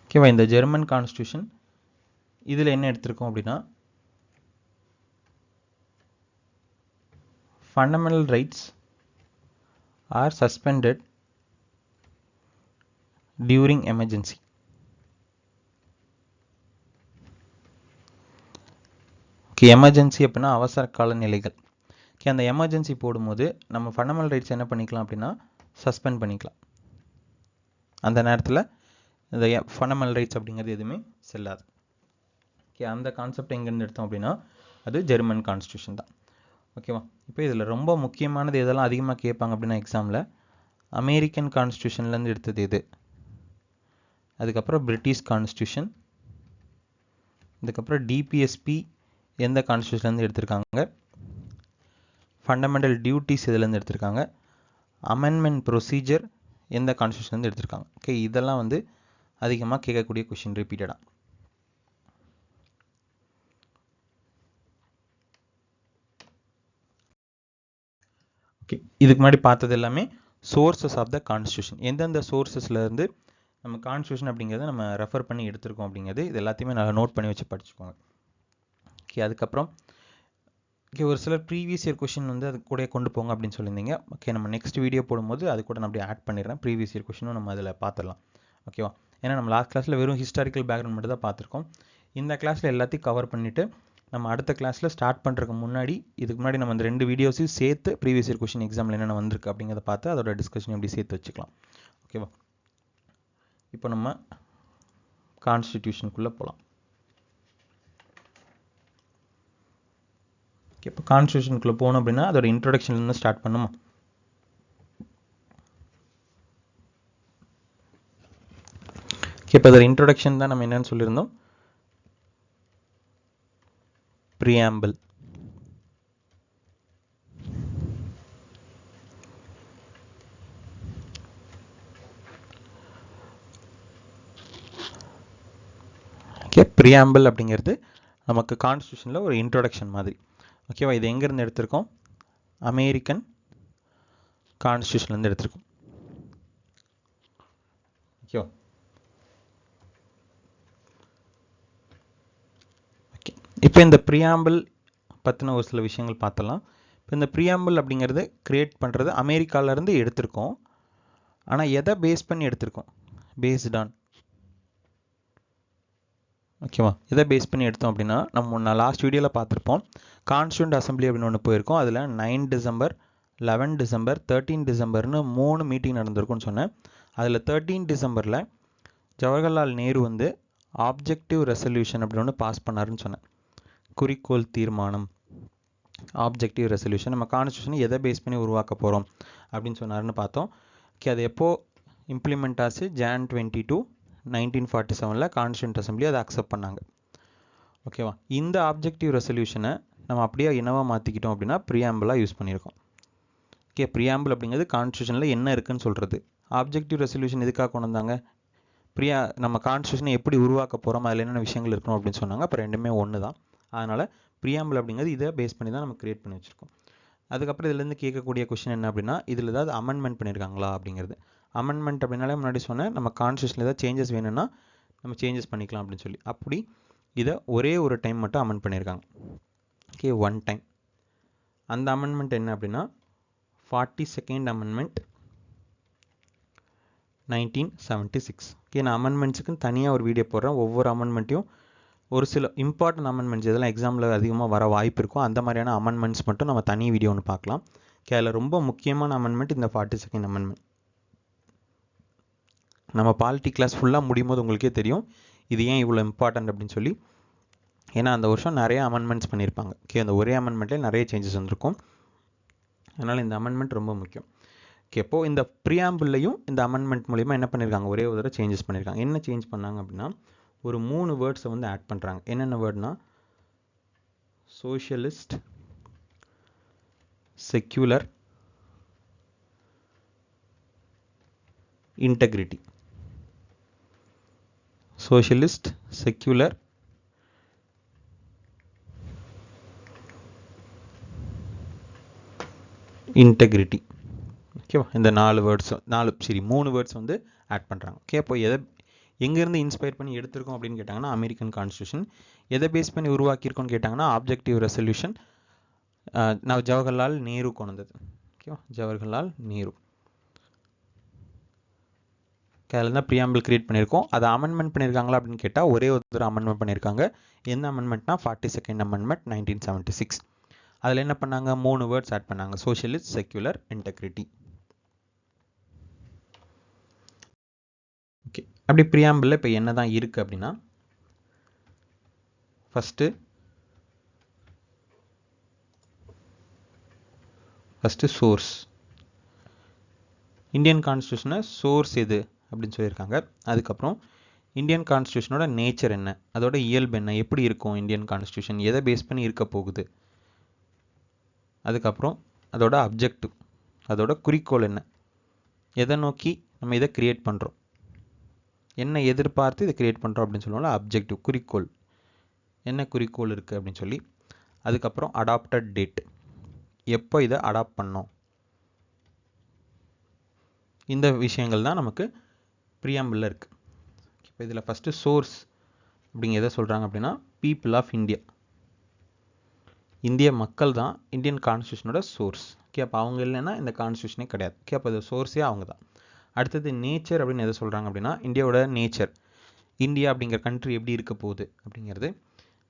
ஓகேவா, இந்த ஜெர்மன் கான்ஸ்டியூஷன் இதில் என்ன எடுத்திருக்கோம் அப்படின்னா fundamental rights are suspended during emergency. Okay, emergency அப்படின்னா அவசர கால நிலைகள். ஓகே, அந்த எமர்ஜென்சி போடும்போது நம்ம ஃபண்டமெண்டல் ரைட்ஸ் என்ன பண்ணிக்கலாம் அப்படின்னா சஸ்பெண்ட் பண்ணிக்கலாம். அந்த நேரத்தில் இந்த ஃபண்டமெண்டல் ரைட்ஸ் அப்படிங்கிறது எதுவுமே செல்லாது. ஓகே, அந்த கான்செப்ட் எங்கேருந்து எடுத்தோம் அப்படின்னா அது ஜெர்மன் கான்ஸ்டியூஷன் தான். ஓகேவா? இப்போ இதில் ரொம்ப முக்கியமானது எதெல்லாம் அதிகமாக கேட்பாங்க அப்படின்னா எக்ஸாமில் அமெரிக்கன் கான்ஸ்டியூஷன்லேருந்து எடுத்தது எது, அதுக்கப்புறம் பிரிட்டிஷ் கான்ஸ்டியூஷன், அதுக்கப்புறம் டிபிஎஸ்பி எந்த கான்ஸ்டியூஷன்லேருந்து எடுத்திருக்காங்க, ஃபண்டமெண்டல் டியூட்டிஸ் இதிலேருந்து எடுத்திருக்காங்க, அமெண்ட்மெண்ட் ப்ரொசீஜர் எந்த கான்ஸ்டியூஷன்லேருந்து எடுத்திருக்காங்க. ஓகே, இதெல்லாம் வந்து அதிகமாக கேட்கக்கூடிய கொஷின் ரிப்பீட்டடாக. ஓகே, இதுக்கு முன்னாடி பார்த்தது எல்லாமே சோர்சஸ் ஆஃப் த கான்ஸ்டியூஷன். எந்தெந்த சோர்சஸ்லேருந்து நம்ம கான்ஸ்டியூஷன் அப்படிங்கிறத நம்ம ரெஃபர் பண்ணி எடுத்திருக்கோம் அப்படிங்கிறது இது எல்லாத்தையுமே நல்லா நோட் பண்ணி வச்சு படிச்சுக்கோங்க. ஓகே, அதுக்கப்புறம் ஓகே ஒரு சிலர் ப்ரீவியஸ் இயர் கொஷின் வந்து அது கூட கொண்டு போங்க அப்படின்னு சொல்லியிருந்தீங்க. ஓகே, நம்ம நெக்ஸ்ட் வீடியோ போடும்போது அது கூட நான் அப்படியே ஆட் பண்ணிடுறேன். ப்ரீவியஸ் இயர் கொஷினும் நம்ம அதில் பார்த்துடலாம். ஓகேவா? ஏன்னா நம்ம லாஸ்ட் கிளாஸில் வெறும் ஹிஸ்டாரிக்கல் பேக்ரவுண்ட் மட்டும் தான் பார்த்துருக்கோம். இந்த கிளாஸில் எல்லாத்தையும் கவர் பண்ணிவிட்டு நம்ம அடுத்த கிளாஸில் ஸ்டார்ட் பண்ணுறதுக்கு முன்னாடி இதுக்கு முன்னாடி நம்ம அந்த 2 வீடியோஸையும் சேர்த்து ப்ரீவியஸ் இயர் கொஷின் எக்ஸாமில் என்னென்ன வந்திருக்கு அப்படிங்கிறத பார்த்து அதோட டிஸ்கஷன் எப்படி சேர்த்து வச்சுக்கலாம். ஓகேவா? இப்போ நம்ம கான்ஸ்டிடியூஷனுக்குள்ளே போகலாம். இப்போ கான்ஸ்டியூஷனுக்குள்ளே போகணும் அப்படின்னா அதோட இன்ட்ரோடக்ஷன்லேருந்து ஸ்டார்ட் பண்ணுமா? இப்போ அதோட இன்ட்ரோடக்ஷன் தான் நம்ம என்னன்னு சொல்லியிருந்தோம், ப்ரீஆம்பிள். ஓகே, ப்ரீஆம்பிள் அப்படிங்கிறது நமக்கு கான்ஸ்டியூஷனில் ஒரு இன்ட்ரோடக்ஷன் மாதிரி. ஓகேவா? இது எங்கேருந்து எடுத்திருக்கோம்? அமெரிக்கன் கான்ஸ்டியூஷன்லேருந்து எடுத்திருக்கோம். ஓகேவா? ஓகே, இப்போ இந்த ப்ரீஆம்பிள் பற்றின ஒரு சில விஷயங்கள் பார்த்தலாம். இப்போ இந்த ப்ரீஆம்பிள் அப்படிங்கிறது கிரியேட் பண்ணுறது அமெரிக்காவிலேருந்து எடுத்திருக்கோம். ஆனால் எதை பேஸ் பண்ணி எடுத்திருக்கோம்? பேஸ்ட் ஆன், ஓகேவா? எதை பேஸ் பண்ணி எடுத்தோம் அப்படின்னா நம்ம லாஸ்ட் வீடியோவில் பார்த்துருப்போம், கான்ஸ்டியூண்ட் அசம்பிளி அப்படின்னு ஒன்று போயிருக்கோம். அதில் 9 டிசம்பர், 11 டிசம்பர், 13 டிசம்பர்னு 3 மீட்டிங் நடந்திருக்குன்னு சொன்னேன். அதில் 13 டிசம்பரில் ஜவஹர்லால் நேரு வந்து ஆப்ஜெக்டிவ் ரெசல்யூஷன் அப்படின்னு ஒன்று பாஸ் பண்ணாருன்னு சொன்னேன். குறிக்கோள் தீர்மானம், ஆப்ஜெக்டிவ் ரெசல்யூஷன். நம்ம கான்ஸ்டியூஷனை எதை பேஸ் பண்ணி உருவாக்க போகிறோம் அப்படின்னு சொன்னாருன்னு பார்த்தோம். ஓகே, அது எப்போது இம்ப்ளிமெண்ட் ஆச்சு? Jan 22, 1947 கான்ஸ்டியூண்ட் அசம்பிளி அதை அக்செப்ட் பண்ணாங்க. ஓகேவா? இந்த ஆப்ஜெக்டிவ் ரெசல்யூஷனை நம்ம அப்படியே என்னவாக மாற்றிக்கிட்டோம் அப்படின்னா ப்ரீஆம்பிளாக யூஸ் பண்ணியிருக்கோம். ஓகே, ப்ரீஆம்பிள் அப்படிங்கிறது கான்ஸ்டியூஷனில் என்ன இருக்குன்னு சொல்கிறது. ஆப்ஜெக்டிவ் ரெசல்யூஷன் எதுக்காக கொண்டு வந்தாங்க? நம்ம கான்ஸ்டியூஷனை எப்படி உருவாக்க போகிறோம், அதில் என்னென்ன விஷயங்கள் இருக்கணும் அப்படின்னு சொன்னாங்க. அப்போ ரெண்டுமே ஒன்று தான். அதனால் ப்ரீஆம்பிள் அப்படிங்கிறது இதை பேஸ் பண்ணி தான் நம்ம கிரியேட் பண்ணி வச்சுருக்கோம். அதுக்கப்புறம் இதுலேருந்து கேட்கக்கூடிய கொஸ்டின் என்ன அப்படின்னா இதில் ஏதாவது அமெண்ட்மெண்ட் பண்ணியிருக்காங்களா அப்படிங்கிறது. அமெண்ட்மெண்ட் அப்படின்னாலே முன்னாடி சொன்னேன், நம்ம கான்ஸ்டியூஷனில் ஏதாவது சேஞ்சஸ் வேணும்னா நம்ம சேஞ்சஸ் பண்ணிக்கலாம் அப்படின்னு சொல்லி. அப்படி இதை ஒரே ஒரு டைம் மட்டும் அமெண்ட் பண்ணியிருக்காங்க. Okay, one time. அந்த அமெண்ட்மெண்ட் என்ன அப்படின்னா 42nd அமெண்ட்மெண்ட் 1976. ஓகே, நான் அமெண்ட்மெண்ட்ஸுக்குன்னு தனியாக ஒரு வீடியோ போடுறேன். ஒவ்வொரு அமெண்ட்மெண்ட்டையும் ஒரு சில இம்பார்ட்டன்ட் அமெண்ட்மெண்ட்ஸ் இதெல்லாம் எக்ஸாமில் அதிகமாக வர வாய்ப்பு இருக்கும், அந்த மாதிரியான அமெண்ட்மெண்ட்ஸ் மட்டும் நம்ம தனி வீடியோ ஒன்று பார்க்கலாம். ஓகே, அதில் ரொம்ப முக்கியமான அமெண்ட்மெண்ட் இந்த 42nd அமெண்ட்மெண்ட். நம்ம பாலிட்டி கிளாஸ் ஃபுல்லாக முடியும் போது உங்களுக்கே தெரியும் இது ஏன் இவ்வளோ இம்பார்ட்டன்ட் அப்படின்னு சொல்லி. ஏன்னா அந்த வருஷம் நிறைய அமெண்ட்மெண்ட்ஸ் பண்ணியிருப்பாங்க. ஓகே, அந்த ஒரே அமெண்ட்மெண்ட்லேயே நிறைய சேஞ்சஸ் வந்திருக்கும். அதனால் இந்த அமெண்ட்மெண்ட் ரொம்ப முக்கியம். ஓகே, இப்போது இந்த ப்ரீஆம்பிள்லையும் இந்த அமெண்ட்மெண்ட் மூலிமா என்ன பண்ணியிருக்காங்க? ஒரே ஒரு தடவை சேஞ்சஸ் பண்ணியிருக்காங்க. என்ன சேஞ்ச் பண்ணாங்க அப்படின்னா ஒரு 3 வேர்ட்ஸை வந்து ஆட் பண்ணுறாங்க. என்னென்ன வேர்ட்னா socialist, secular, integrity. Socialist, secular, integrity. ஓகேவா? இந்த 3 வேர்ட்ஸ் வந்து ஆட் பண்ணுறாங்க. ஓகே, அப்போ எங்கேருந்து இன்ஸ்பயர் பண்ணி எடுத்திருக்கோம் அப்படின்னு கேட்டாங்கன்னா அமெரிக்கன் கான்ஸ்டியூஷன். எதை பேஸ் பண்ணி உருவாக்கியிருக்கோன்னு கேட்டாங்கன்னா ஆப்ஜெக்டிவ் ரெசல்யூஷன். ನಾವು ஜவஹர்லால் நேரு கொண்டு வந்தது. ஓகேவா, ஜவஹர்லால் நேரு. அதில் தான் ப்ரியாம்பிள் கிரியேட் பண்ணியிருக்கோம். அதை அமெண்ட்மெண்ட் பண்ணியிருக்காங்களா அப்படின்னு கேட்டால் ஒரே ஒரு அமெண்ட்மெண்ட் பண்ணியிருக்காங்க. எந்த அமெண்ட்மெண்ட்னா 42nd அமெண்ட்மெண்ட் 1976. அதில் என்ன பண்ணாங்க, 3 வேர்ட்ஸ் ஆட் பண்ணாங்க, சோஷியலிஸ்ட், செக்யூலர், இன்டெகிரிட்டி. ஓகே, அப்படி ப்ரியாம்பிளில் இப்போ என்ன தான் இருக்குது அப்படின்னா, ஃபஸ்ட்டு சோர்ஸ். இந்தியன் கான்ஸ்டியூஷனை சோர்ஸ் எது அப்படின்னு சொல்லியிருக்காங்க. அதுக்கப்புறம் இந்தியன் கான்ஸ்டியூஷனோட நேச்சர் என்ன, அதோட இயல்பு என்ன, எப்படி இருக்கும் இந்தியன் கான்ஸ்டியூஷன், எதை பேஸ் பண்ணி இருக்க போகுது. அதுக்கப்புறம் அதோட அப்ஜெக்டிவ், அதோட குறிக்கோள் என்ன, எதை நோக்கி நம்ம இதை கிரியேட் பண்ணுறோம், என்ன எதிர்பார்த்து இதை கிரியேட் பண்ணுறோம் அப்படின்னு சொல்லுவோம்ல, அப்ஜெக்டிவ், குறிக்கோள், என்ன குறிக்கோள் இருக்குது அப்படின்னு சொல்லி. அதுக்கப்புறம் அடாப்டட் டேட், எப்போ இதை அடாப்ட் பண்ணோம். இந்த விஷயங்கள் தான் நமக்கு ப்ரியாம்பிளில் இருக்குது. இப்போ இதில் ஃபஸ்ட்டு சோர்ஸ் அப்படிங்க எதை சொல்கிறாங்க அப்படின்னா, பீப்புள் ஆஃப் இந்தியா, இந்திய மக்கள் தான் இந்தியன் கான்ஸ்டியூஷனோட சோர்ஸ். ஓகே, அப்போ அவங்க இல்லைன்னா இந்த கான்ஸ்டியூஷனே கிடையாது. ஓகே, அப்போ அது சோர்ஸே அவங்க தான். அடுத்தது நேச்சர் அப்படின்னு எதை சொல்கிறாங்க அப்படின்னா, இந்தியாவோட நேச்சர், இந்தியா அப்படிங்கிற கண்ட்ரி எப்படி இருக்க போகுது அப்படிங்கிறது.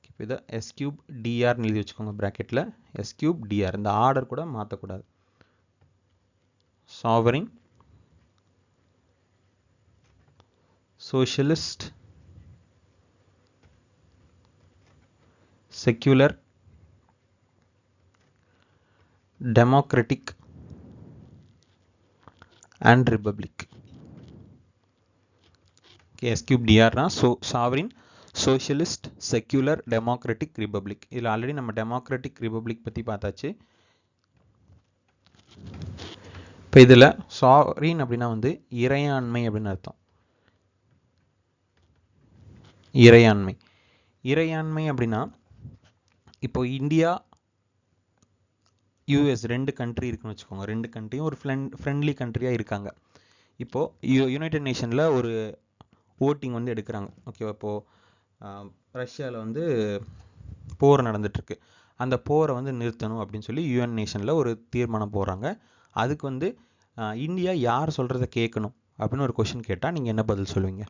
இப்போ இதை S3DR எழுதி வச்சுக்கோங்க ப்ராக்கெட்டில், S3DR. இந்த ஆர்டர் கூட மாற்றக்கூடாது. Sovereign, socialist, secular, democratic and republic. S3DRனா sovereign, socialist, secular, democratic, republic. இதில் ஆல்ரெடி நம்ம டெமோக்ராட்டிக், ரிபப்ளிக் பற்றி பார்த்தாச்சு. இப்போ இதில் சாவரின் அப்படின்னா வந்து இறையாண்மை அப்படின்னு அர்த்தம். இறையாண்மை, இறையாண்மை அப்படின்னா இப்போ இந்தியா US 2 கண்ட்ரி இருக்குன்னு வச்சுக்கோங்க. 2 கண்ட்ரியும் ஒரு ஃப்ரெண்ட்லி கண்ட்ரியாக இருக்காங்க. இப்போது யுனைடெட் நேஷனில் ஒரு ஓட்டிங் வந்து எடுக்கிறாங்க. ஓகேவா, இப்போது ரஷ்யாவில் வந்து போர் நடந்துட்டுருக்கு. அந்த போரை வந்து நிறுத்தணும் அப்படின்னு சொல்லி UN நேஷனில் ஒரு தீர்மானம் போடுறாங்க. அதுக்கு வந்து இந்தியா யார் சொல்கிறத கேட்கணும் அப்படின்னு ஒரு கொஷின் கேட்டால் நீங்கள் என்ன பதில் சொல்லுவீங்க?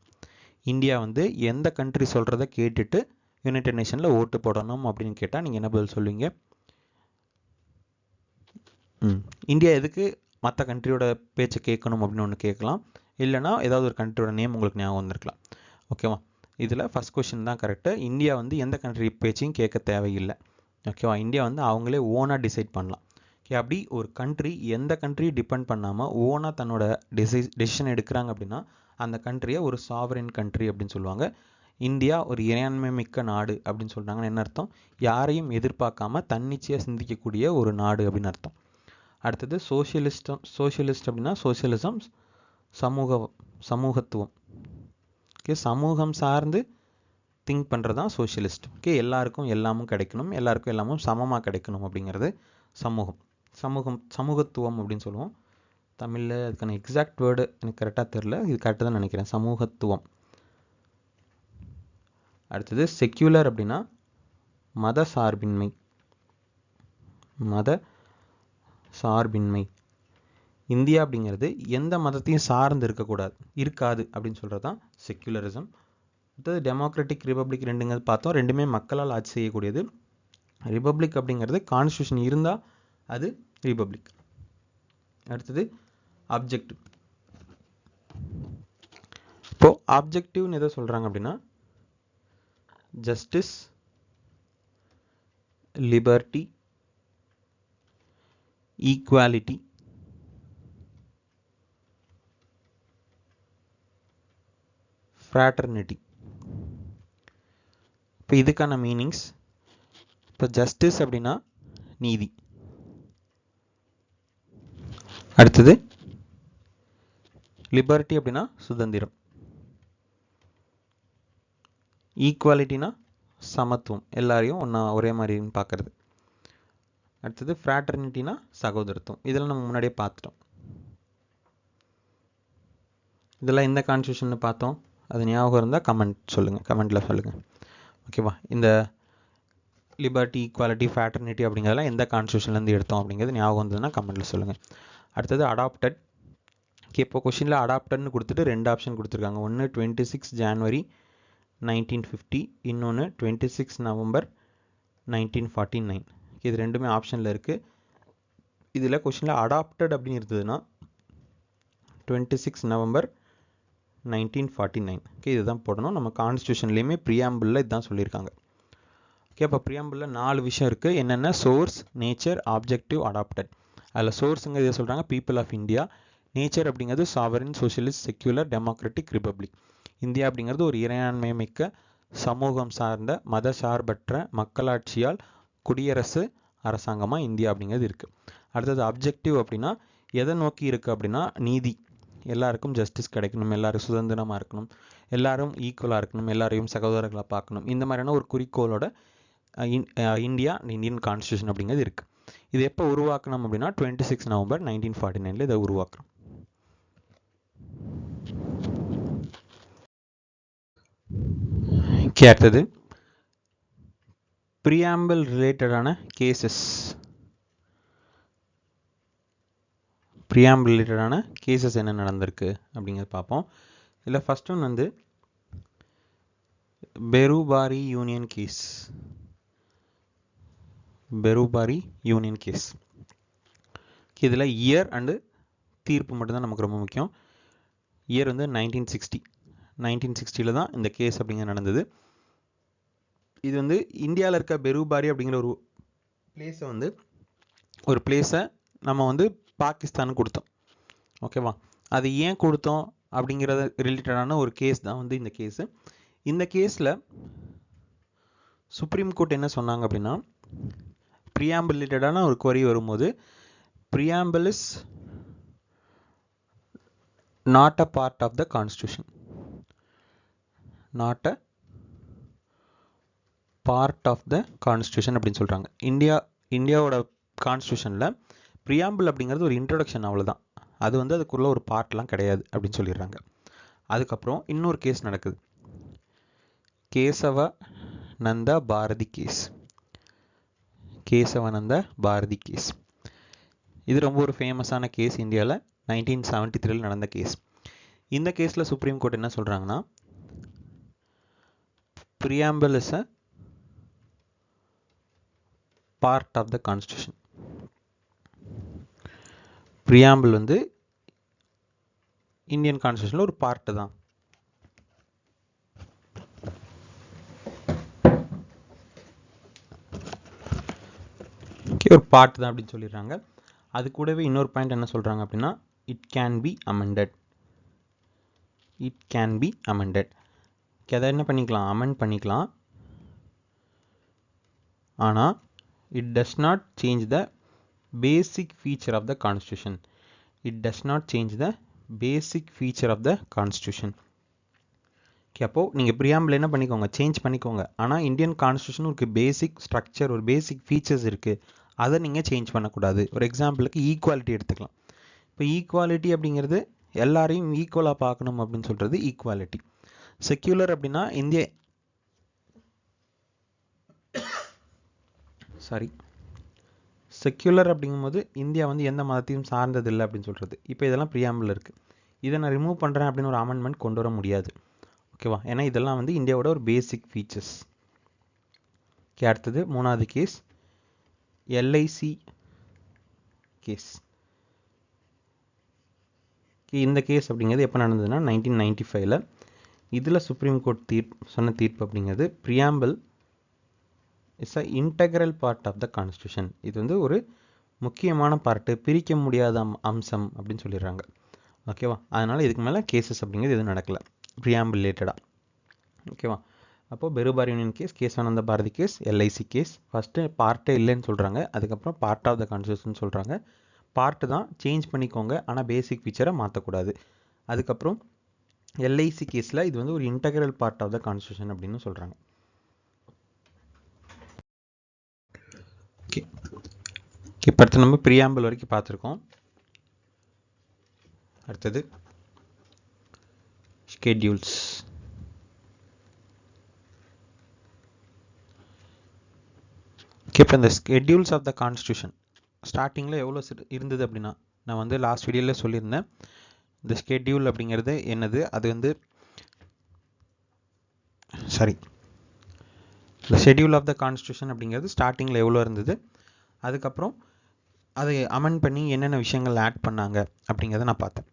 இந்தியா வந்து எந்த கண்ட்ரி சொல்கிறத கேட்டுட்டு யுனைடெட் நேஷனில் ஓட்டு போடணும் அப்படின்னு கேட்டால் நீங்கள் என்ன பதில் சொல்லுவீங்க? இந்தியா எதுக்கு மற்ற கண்ட்ரியோட பேச்சை கேட்கணும் அப்படின்னு ஒன்று கேட்கலாம். இல்லைனா ஏதாவது ஒரு கண்ட்ரியோட நேம் உங்களுக்கு ஞாபகம் வந்திருக்கலாம். ஓகேவா, இதில் ஃபஸ்ட் கொஷின் தான் கரெக்டு. இந்தியா வந்து எந்த கண்ட்ரி பேச்சையும் கேட்க தேவையில்லை. ஓகேவா, இந்தியா வந்து அவங்களே ஓனாக டிசைட் பண்ணலாம். ஓகே, அப்படி ஒரு கண்ட்ரி எந்த கண்ட்ரியும் டிபெண்ட் பண்ணாமல் ஓனாக தன்னோட டெசிஷன் எடுக்கிறாங்க அப்படின்னா அந்த கண்ட்ரியை ஒரு சாவரின் கண்ட்ரி அப்படின்னு சொல்லுவாங்க. இந்தியா ஒரு இறையாண்மை மிக்க நாடு அப்படின்னு சொல்கிறாங்கன்னு என்ன அர்த்தம்? யாரையும் எதிர்பார்க்காம தன்னிச்சையாக சிந்திக்கக்கூடிய ஒரு நாடு அப்படின்னு அர்த்தம். அடுத்தது சோஷியலிஸ்ட் அப்படின்னா சோஷியலிசம், சமூகத்துவம். ஓகே, சமூகம் சார்ந்து திங்க் பண்ணுறது தான் சோஷியலிஸ்ட். ஓகே, எல்லாருக்கும் எல்லாமும் கிடைக்கணும், எல்லாருக்கும் எல்லாமும் சமமாக கிடைக்கணும் அப்படிங்கிறது சமூகத்துவம் அப்படின்னு சொல்லுவோம். தமிழில் அதுக்கான எக்ஸாக்ட் வேர்டு எனக்கு கரெக்டாக தெரில, இது கரெக்டாக தான் நினைக்கிறேன், சமூகத்துவம். அடுத்தது செக்யூலர் அப்படின்னா மத சார்பின்மை. இந்தியா அப்படிங்கிறது எந்த மதத்தையும் சார்ந்து இருக்காது அப்படின்னு சொல்கிறது தான் செக்யூலரிசம். அடுத்தது டெமோக்ராட்டிக், ரிபப்ளிக் ரெண்டுங்கிறது பார்த்தோம். ரெண்டுமே மக்களால் ஆட்சி செய்யக்கூடியது. ரிபப்ளிக் அப்படிங்கிறது கான்ஸ்டியூஷன் இருந்தால் அது ரிபப்ளிக். அடுத்தது அப்ஜெக்டிவ். இப்போ ஆப்ஜெக்டிவ்னு எதை சொல்கிறாங்க அப்படின்னா ஜஸ்டிஸ், லிபர்ட்டி, ஈக்குவாலிட்டி, ஃப்ராட்டர்னிட்டி. இப்போ இதுக்கான மீனிங்ஸ், இப்போ ஜஸ்டிஸ் அப்படின்னா நீதி. அடுத்தது லிபர்ட்டி அப்படின்னா சுதந்திரம். ஈக்குவாலிட்டினா சமத்துவம், எல்லாரையும் ஒரே மாதிரின்னு பார்க்கறது. அடுத்தது ஃப்ராட்டர்னிட்டினா சகோதரத்துவம். இதெல்லாம் நம்ம முன்னாடியே பார்த்துட்டோம். இதெல்லாம் இந்த கான்ஸ்டியூஷன் பார்த்தோம். அது ஞாபகம் இருந்தால் கமெண்ட்டில் சொல்லுங்கள். ஓகேவா, இந்த லிபர்ட்டி, ஈக்குவாலிட்டி, ஃப்ராட்டர்னிட்டி அப்படிங்கிறதெல்லாம் எந்த கான்ஸ்டியூஷன்லேருந்து எடுத்தோம் அப்படிங்கிறது ஞாபகம் வந்ததுன்னா கமெண்ட்டில் சொல்லுங்கள். அடுத்தது அடாப்டட். இப்போ கொஷினில் அடாப்டட்னு கொடுத்துட்டு 2 ஆப்ஷன் கொடுத்துருக்காங்க. ஒன்று 26 ஜான்வரி 1950, இன்னொன்று 26 நவம்பர் 1949. இது ரெண்டுமே ஆப்ஷனில் இருக்குது. இதில் கொஷினில் அடாப்டட் அப்படின்னு இருந்ததுன்னா 26 நவம்பர் 1949. இதுதான் போடணும். நம்ம கான்ஸ்டியூஷன்லேயுமே ப்ரியாம்பிளில் இதுதான் சொல்லியிருக்காங்க. அப்போ ப்ரியாம்பிளில் 4 விஷயம் இருக்குது. என்னென்ன? Source, nature, objective, adopted. அதில் சோர்ஸுங்கிறது இதை சொல்கிறாங்க பீப்புள் ஆஃப் இந்தியா. நேச்சர் அப்படிங்கிறது sovereign, socialist, secular, democratic, republic. India அப்படிங்கிறது ஒரு இறையாண்மை மிக்க சமூகம் சார்ந்த மத சார்பற்ற மக்களாட்சியால் குடியரசு அரசாங்கமாக இந்தியா அப்படிங்கிறது இருக்குது. அடுத்தது அப்ஜெக்டிவ் அப்படின்னா எதை நோக்கி இருக்குது அப்படின்னா நீதி, எல்லாருக்கும் ஜஸ்டிஸ் கிடைக்கணும், எல்லாரும் சுதந்திரமாக இருக்கணும், எல்லாரும் ஈக்குவலாக இருக்கணும், எல்லாரையும் சகோதரர்களாக பார்க்கணும், இந்த மாதிரியான ஒரு குறிக்கோளோட இந்தியா இந்தியன் கான்ஸ்டியூஷன் அப்படிங்கிறது இருக்குது. இது எப்போ உருவாக்கணும் அப்படின்னா 26 நவம்பர் 1949 இதை உருவாக்கணும். அடுத்தது ப்ரியாம்பிள் ரிலேட்டடான கேசஸ். ப்ரியாம்பிள் ரிலேட்டடான கேசஸ் என்ன நடந்திருக்கு அப்படிங்கிறது பார்ப்போம். இதில் ஃபர்ஸ்ட் ஒன் வந்து Berubari union case. Berubari union case. இதில் இயர் அண்டு தீர்ப்பு மட்டும்தான் நமக்கு ரொம்ப முக்கியம். இயர் வந்து 1960 தான் இந்த கேஸ் அப்படிங்கிற நடந்தது. இது வந்து இந்தியாவில் இருக்க பெருபாரி அப்படிங்கிற ஒரு பிளேஸை வந்து ஒரு பிளேஸை நம்ம வந்து பாகிஸ்தானுக்கு கொடுத்தோம். ஓகேவா? அது ஏன் கொடுத்தோம் அப்படிங்கிறத ரிலேட்டடான ஒரு கேஸ் தான் வந்து இந்த கேஸு. இந்த கேஸில் சுப்ரீம் கோர்ட் என்ன சொன்னாங்க அப்படின்னா ப்ரியாம்பிள் ரிலேட்டடான ஒரு query வரும்போது preamble is not a part of the constitution. not a part of the constitution அப்படின்னு சொல்கிறாங்க. இந்தியாவோட கான்ஸ்டியூஷனில் ப்ரியாம்பிள் அப்படிங்கிறது ஒரு இன்ட்ரொடக்ஷன், அவ்வளோதான். அது வந்து அதுக்குள்ள ஒரு பார்ட்லாம் கிடையாது அப்படின்னு சொல்லிடுறாங்க. அதுக்கப்புறம் இன்னொரு கேஸ் நடக்குது, கேசவானந்த பாரதி கேஸ். கேசவானந்த பாரதி கேஸ் இது ரொம்ப ஒரு ஃபேமஸான கேஸ். இந்தியாவில் 1973 நடந்த கேஸ். இந்த கேஸில் சுப்ரீம் கோர்ட் என்ன சொல்கிறாங்கன்னா preamble is a part of the constitution. preamble வந்து இந்தியன் கான்ஸ்டியூஷனில் ஒரு பார்ட்டு தான். ஒரு பார்ட் தான் அப்படின்னு சொல்லிடுறாங்க. அது கூடவே இன்னொரு பாயிண்ட் என்ன சொல்கிறாங்க அப்படின்னா it can be amended. It can be amended. அதை என்ன பண்ணிக்கலாம்? அமெண்ட் பண்ணிக்கலாம். ஆனால் it does not change the basic feature of the constitution. It does not change the basic feature of the constitution. அப்போது நீங்கள் ப்ரியாம்பிள் என்ன பண்ணிக்கோங்க? சேஞ்ச் பண்ணிக்கோங்க. ஆனால் இந்தியன் கான்ஸ்டியூஷன் ஒரு பேசிக் ஸ்ட்ரக்சர், ஒரு பேசிக் ஃபீச்சர்ஸ் இருக்குது, அதை நீங்கள் சேஞ்ச் பண்ணக்கூடாது. ஒரு எக்ஸாம்பிளுக்கு ஈக்குவாலிட்டி எடுத்துக்கலாம். இப்போ ஈக்குவாலிட்டி அப்படிங்கிறது எல்லாரையும் ஈக்குவலாக பார்க்கணும் அப்படின்னு சொல்கிறது ஈக்குவாலிட்டி. செக்யூலர் அப்படின்னா செக்யூலர் அப்படிங்கும்போது இந்தியா வந்து எந்த மதத்தையும் சார்ந்தது இல்லை அப்படின்னு சொல்கிறது. இப்போ இதெல்லாம் ப்ரியாம்பிள் இருக்குது. இதை நான் ரிமூவ் பண்ணுறேன் அப்படின்னு ஒரு அமெண்ட்மெண்ட் கொண்டு வர முடியாது. ஓகேவா? ஏன்னா இதெல்லாம் வந்து இந்தியாவோட ஒரு பேசிக் ஃபீச்சர்ஸ். அடுத்தது மூணாவது கேஸ் எல்ஐசி கேஸ். இந்த கேஸ் அப்படிங்கிறது எப்போ நடந்ததுன்னா 1995. இதில் சுப்ரீம் கோர்ட் சொன்ன தீர்ப்பு அப்படிங்கிறது preamble it's a integral part of the constitution. இது வந்து ஒரு முக்கியமான பார்ட்டு, பிரிக்க முடியாத அம்சம் அப்படின்னு சொல்லிடுறாங்க. ஓகேவா? அதனால் இதுக்கு மேலே கேசஸ் அப்படிங்கிறது எதுவும் நடக்கலை ப்ரியாம்பிள் ரிலேட்டடாக. ஓகேவா? அப்போது Berubari union case, Kesavananda Bharati case, LIC case. First பார்ட்டே இல்லைன்னு சொல்கிறாங்க, அதுக்கப்புறம் பார்ட் ஆஃப் த கான்ஸ்டியூஷன் சொல்கிறாங்க. பார்ட்டு தான், சேஞ்ச் பண்ணிக்கோங்க, ஆனால் பேசிக் ஃபீச்சரை மாற்றக்கூடாது. அதுக்கப்புறம் எல்ஐசி கேஸில் இது வந்து ஒரு integral part of the constitution அப்படின்னு சொல்கிறாங்க. ஓகே, இப்போ அடுத்து நம்ம ப்ரியாம்பிள் வரைக்கும் பார்த்துருக்கோம். அடுத்தது ஸ்கெட்யூல்ஸ். இப்போ இந்த ஸ்கெட்யூல்ஸ் ஆஃப் த கான்ஸ்டியூஷன் ஸ்டார்டிங்கில் எவ்வளோ இருந்தது அப்படின்னா, நான் வந்து லாஸ்ட் வீடியோவில் சொல்லியிருந்தேன். இந்த ஸ்கெட்யூல் அப்படிங்கிறது என்னது, அது வந்து இந்த ஷெட்யூல் ஆஃப் த கான்ஸ்டியூஷன் அப்படிங்கிறது ஸ்டார்டிங்கில் எவ்வளோ இருந்தது, அதுக்கப்புறம் அதை அமெண்ட் பண்ணி என்னென்ன விஷயங்கள் ஆட் பண்ணாங்க அப்படிங்கிறத நான் பார்த்தேன்.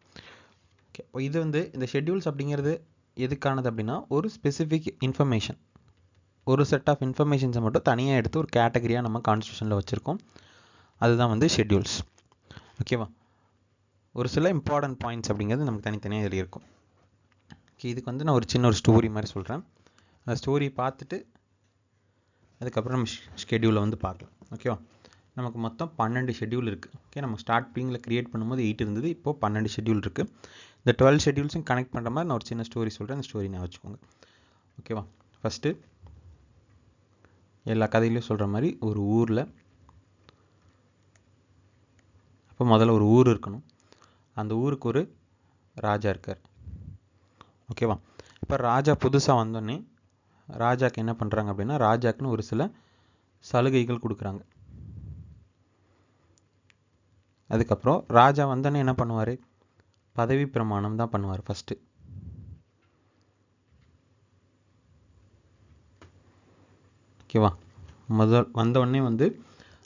ஓகே, இப்போ இது வந்து இந்த ஷெட்யூல்ஸ் அப்படிங்கிறது எதுக்கானது அப்படின்னா, ஒரு ஸ்பெசிஃபிக் இன்ஃபர்மேஷன், ஒரு செட் ஆஃப் இன்ஃபர்மேஷன்ஸை மட்டும் தனியாக எடுத்து ஒரு கேட்டகரியாக நம்ம கான்ஸ்டியூஷனில் வச்சுருக்கோம். அதுதான் வந்து ஷெட்யூல்ஸ். ஓகேவா, ஒரு சில இம்பார்ட்டன்ட் பாயிண்ட்ஸ் அப்படிங்கிறது நமக்கு தனித்தனியாக இதில் இருக்கும். ஓகே, இதுக்கு வந்து நான் ஒரு சின்ன ஒரு ஸ்டோரி மாதிரி சொல்கிறேன். அந்த ஸ்டோரி பார்த்துட்டு அதுக்கப்புறம் நம்ம ஷெட்யூலை வந்து பார்க்கலாம். ஓகேவா, நமக்கு மொத்தம் 12 ஷெட்யூல் இருக்குது. ஓகே, நம்ம ஸ்டார்டிங்கில் க்ரியேட் பண்ணும்போது 8 இருந்தது, இப்போது 12 ஷெட்யூல் இருக்குது. இந்த 12 ஷெட்யூல்ஸும் கனெக்ட் பண்ணுற மாதிரி நான் ஒரு சின்ன ஸ்டோரி சொல்கிறேன். அந்த ஸ்டோரி நான் வச்சுக்கோங்க. ஓகேவா, ஃபஸ்ட்டு எல்லா கதையிலையும் சொல்கிற மாதிரி ஒரு ஊரில், அப்போ முதல்ல ஒரு ஊர் இருக்கணும். அந்த ஊருக்கு ஒரு ராஜா இருக்கார். ஓகேவா, இப்போ ராஜா புதுசாக வந்தோடனே ராஜாக்கு என்ன பண்ணுறாங்க அப்படின்னா, ராஜாக்குன்னு ஒரு சில சலுகைகள் கொடுக்குறாங்க. அதுக்கப்புறம் ராஜா வந்தோடனே என்ன பண்ணுவார், பதவி பிரமாணம் தான் பண்ணுவார் ஃபஸ்ட்டு. ஓகேவா, வந்தவுடனே வந்து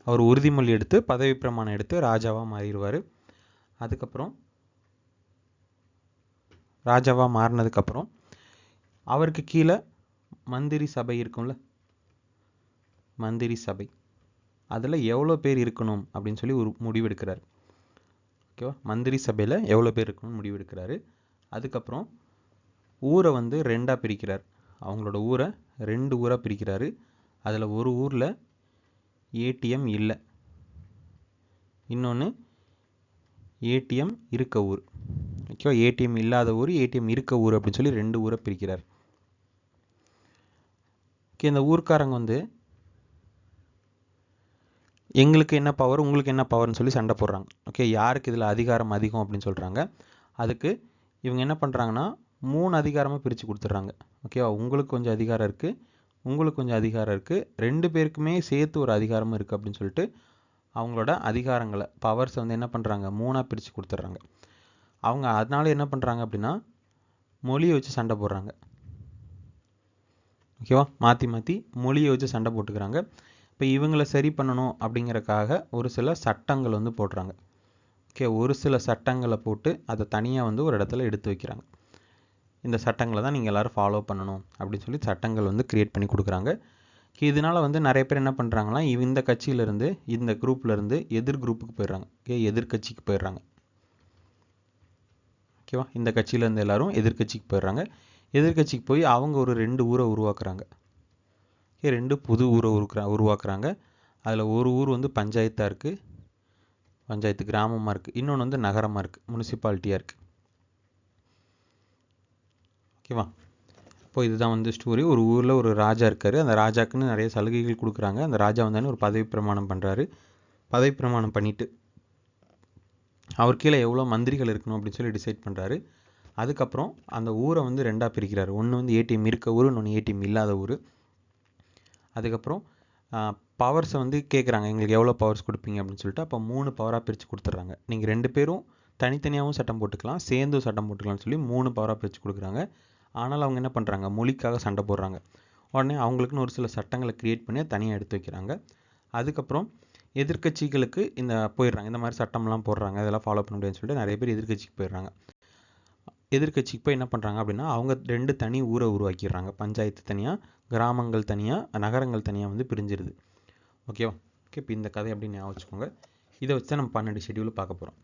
அவர் உறுதிமொழி எடுத்து பதவி பிரமாணம் எடுத்து ராஜாவாக மாறிடுவார். அதுக்கப்புறம் ராஜாவாக மாறினதுக்கப்புறம் அவருக்கு கீழே மந்திரி சபை இருக்கும்ல, மந்திரி சபை, அதில் எவ்வளோ பேர் இருக்கணும் அப்படின்னு சொல்லி ஒரு முடிவெடுக்கிறார். ஓகேவா, மந்திரி சபையில் எவ்வளோ பேர் இருக்கணும்னு முடிவெடுக்கிறாரு. அதுக்கப்புறம் ஊரை வந்து 2ஆக பிரிக்கிறார். அவங்களோட ஊரை 2 ஊராக பிரிக்கிறாரு. அதில் ஒரு ஊரில் ஏடிஎம் இல்லை, இன்னொன்று ஏடிஎம் இருக்க ஊர். ஓகேவா, ஏடிஎம் இல்லாத ஊர், ஏடிஎம் இருக்க ஊர் அப்படின்னு சொல்லி 2 ஊரை பிரிக்கிறார். ஓகே, இந்த ஊர்க்காரங்க வந்து எங்களுக்கு என்ன பவர், உங்களுக்கு என்ன பவர்னு சொல்லி சண்டை போடுறாங்க. ஓகே, யாருக்கு இதில் அதிகாரம் அதிகம் அப்படின்னு சொல்கிறாங்க. அதுக்கு இவங்க என்ன பண்ணுறாங்கன்னா 3 அதிகாரமாக பிரித்து கொடுத்துட்றாங்க. ஓகேவா, உங்களுக்கு கொஞ்சம் அதிகாரம் இருக்குது, உங்களுக்கு கொஞ்சம் அதிகாரம் இருக்குது, 2 பேருக்குமே சேர்த்து ஒரு அதிகாரமும் இருக்குது அப்படின்னு சொல்லிட்டு அவங்களோட அதிகாரங்களை, பவர்ஸை வந்து என்ன பண்ணுறாங்க, 3ஆக பிரித்து கொடுத்துட்றாங்க. அவங்க அதனால என்ன பண்ணுறாங்க அப்படின்னா மொழியை வச்சு சண்டை போடுறாங்க. ஓகேவா, மாற்றி மாற்றி மொழியை வச்சு சண்டை போட்டுக்கிறாங்க. இப்போ இவங்களை சரி பண்ணணும் அப்படிங்கிறக்காக ஒரு சில சட்டங்கள் வந்து போடுறாங்க. ஓகே, ஒரு சில சட்டங்களை போட்டு அதை தனியாக வந்து ஒரு இடத்துல எடுத்து வைக்கிறாங்க. இந்த சட்டங்களை தான் நீங்கள் எல்லோரும் ஃபாலோ பண்ணணும் அப்படின்னு சொல்லி சட்டங்கள் வந்து க்ரியேட் பண்ணி கொடுக்குறாங்க. இதனால் வந்து நிறைய பேர் என்ன பண்ணுறாங்கன்னா, இந்த கட்சியிலேருந்து இந்த குரூப்லேருந்து எதிர் குரூப்புக்கு போயிடுறாங்க. ஓகே, எதிர்கட்சிக்கு போயிடுறாங்க. ஓகேவா, இந்த கட்சியிலேருந்து எல்லோரும் எதிர்கட்சிக்கு போயிடுறாங்க. எதிர்கட்சிக்கு போய் அவங்க ஒரு 2 ஊரை உருவாக்குறாங்க. ஓகே, 2 புது ஊரை உருவாக்குறாங்க. அதில் ஒரு ஊர் வந்து பஞ்சாயத்தாக இருக்குது, பஞ்சாயத்து கிராமமாக இருக்குது, இன்னொன்று வந்து நகரமாக இருக்குது, முனிசிபாலிட்டியாக இருக்குது. ஓகேவா, இப்போ இதுதான் வந்து ஸ்டோரி. ஒரு ஊரில் ஒரு ராஜா இருக்கார். அந்த ராஜாக்குன்னு நிறைய சலுகைகள் கொடுக்குறாங்க. அந்த ராஜா வந்தானே ஒரு பதவி பிரமாணம் பண்ணுறாரு. பதவி பிரமாணம் பண்ணிவிட்டு அவர் கீழே எவ்வளோ மந்திரிகள் இருக்கணும் அப்படின்னு சொல்லி டிசைட் பண்ணுறாரு. அதுக்கப்புறம் அந்த ஊரை வந்து 2ஆக பிரிக்கிறார். ஒன்று வந்து ஏடிஎம் இருக்க ஊர், இன்னொன்று ஏடிஎம் இல்லாத ஊர். அதுக்கப்புறம் பவர்ஸை வந்து கேட்குறாங்க, எங்களுக்கு எவ்வளோ பவர்ஸ் கொடுப்பீங்க அப்படின்னு சொல்லிட்டு. அப்போ 3 பவராக பிரித்து கொடுத்துட்றாங்க. நீங்கள் 2 பேரும் தனித்தனியாகவும் சட்டம் போட்டுக்கலாம், சேர்ந்தும் சட்டம் போட்டுக்கலாம்னு சொல்லி 3 பவராக பிரித்து கொடுக்குறாங்க. ஆனால் அவங்க என்ன பண்ணுறாங்க, மொழிக்காக சண்டை போடுறாங்க. உடனே அவங்களுக்குன்னு ஒரு சில சட்டங்களை க்ரியேட் பண்ணி தனியாக எடுத்து வைக்கிறாங்க. அதுக்கப்புறம் எதிர்கட்சிகளுக்கு போயிடுறாங்க, இந்த மாதிரி சட்டம்லாம் போடுறாங்க, இதெல்லாம் ஃபாலோ பண்ண முடியாதுன்னு சொல்லிட்டு நிறைய பேர் எதிர்கட்சிக்கு போயிடுறாங்க. எதிர்கட்சிக்கு போய் என்ன பண்ணுறாங்க அப்படின்னா, அவங்க 2 தனி ஊரை உருவாக்கிடுறாங்க. பஞ்சாயத்து தனியாக, கிராமங்கள் தனியாக, நகரங்கள் தனியாக வந்து பிரிஞ்சிருது. ஓகேவா, ஓகே, இப்போ இந்த கதை அப்படின்னு ஞாபகம் வச்சுக்கோங்க. இதை வச்சு தான் நம்ம 12 ஷெட்யூல் பார்க்க போகிறோம்.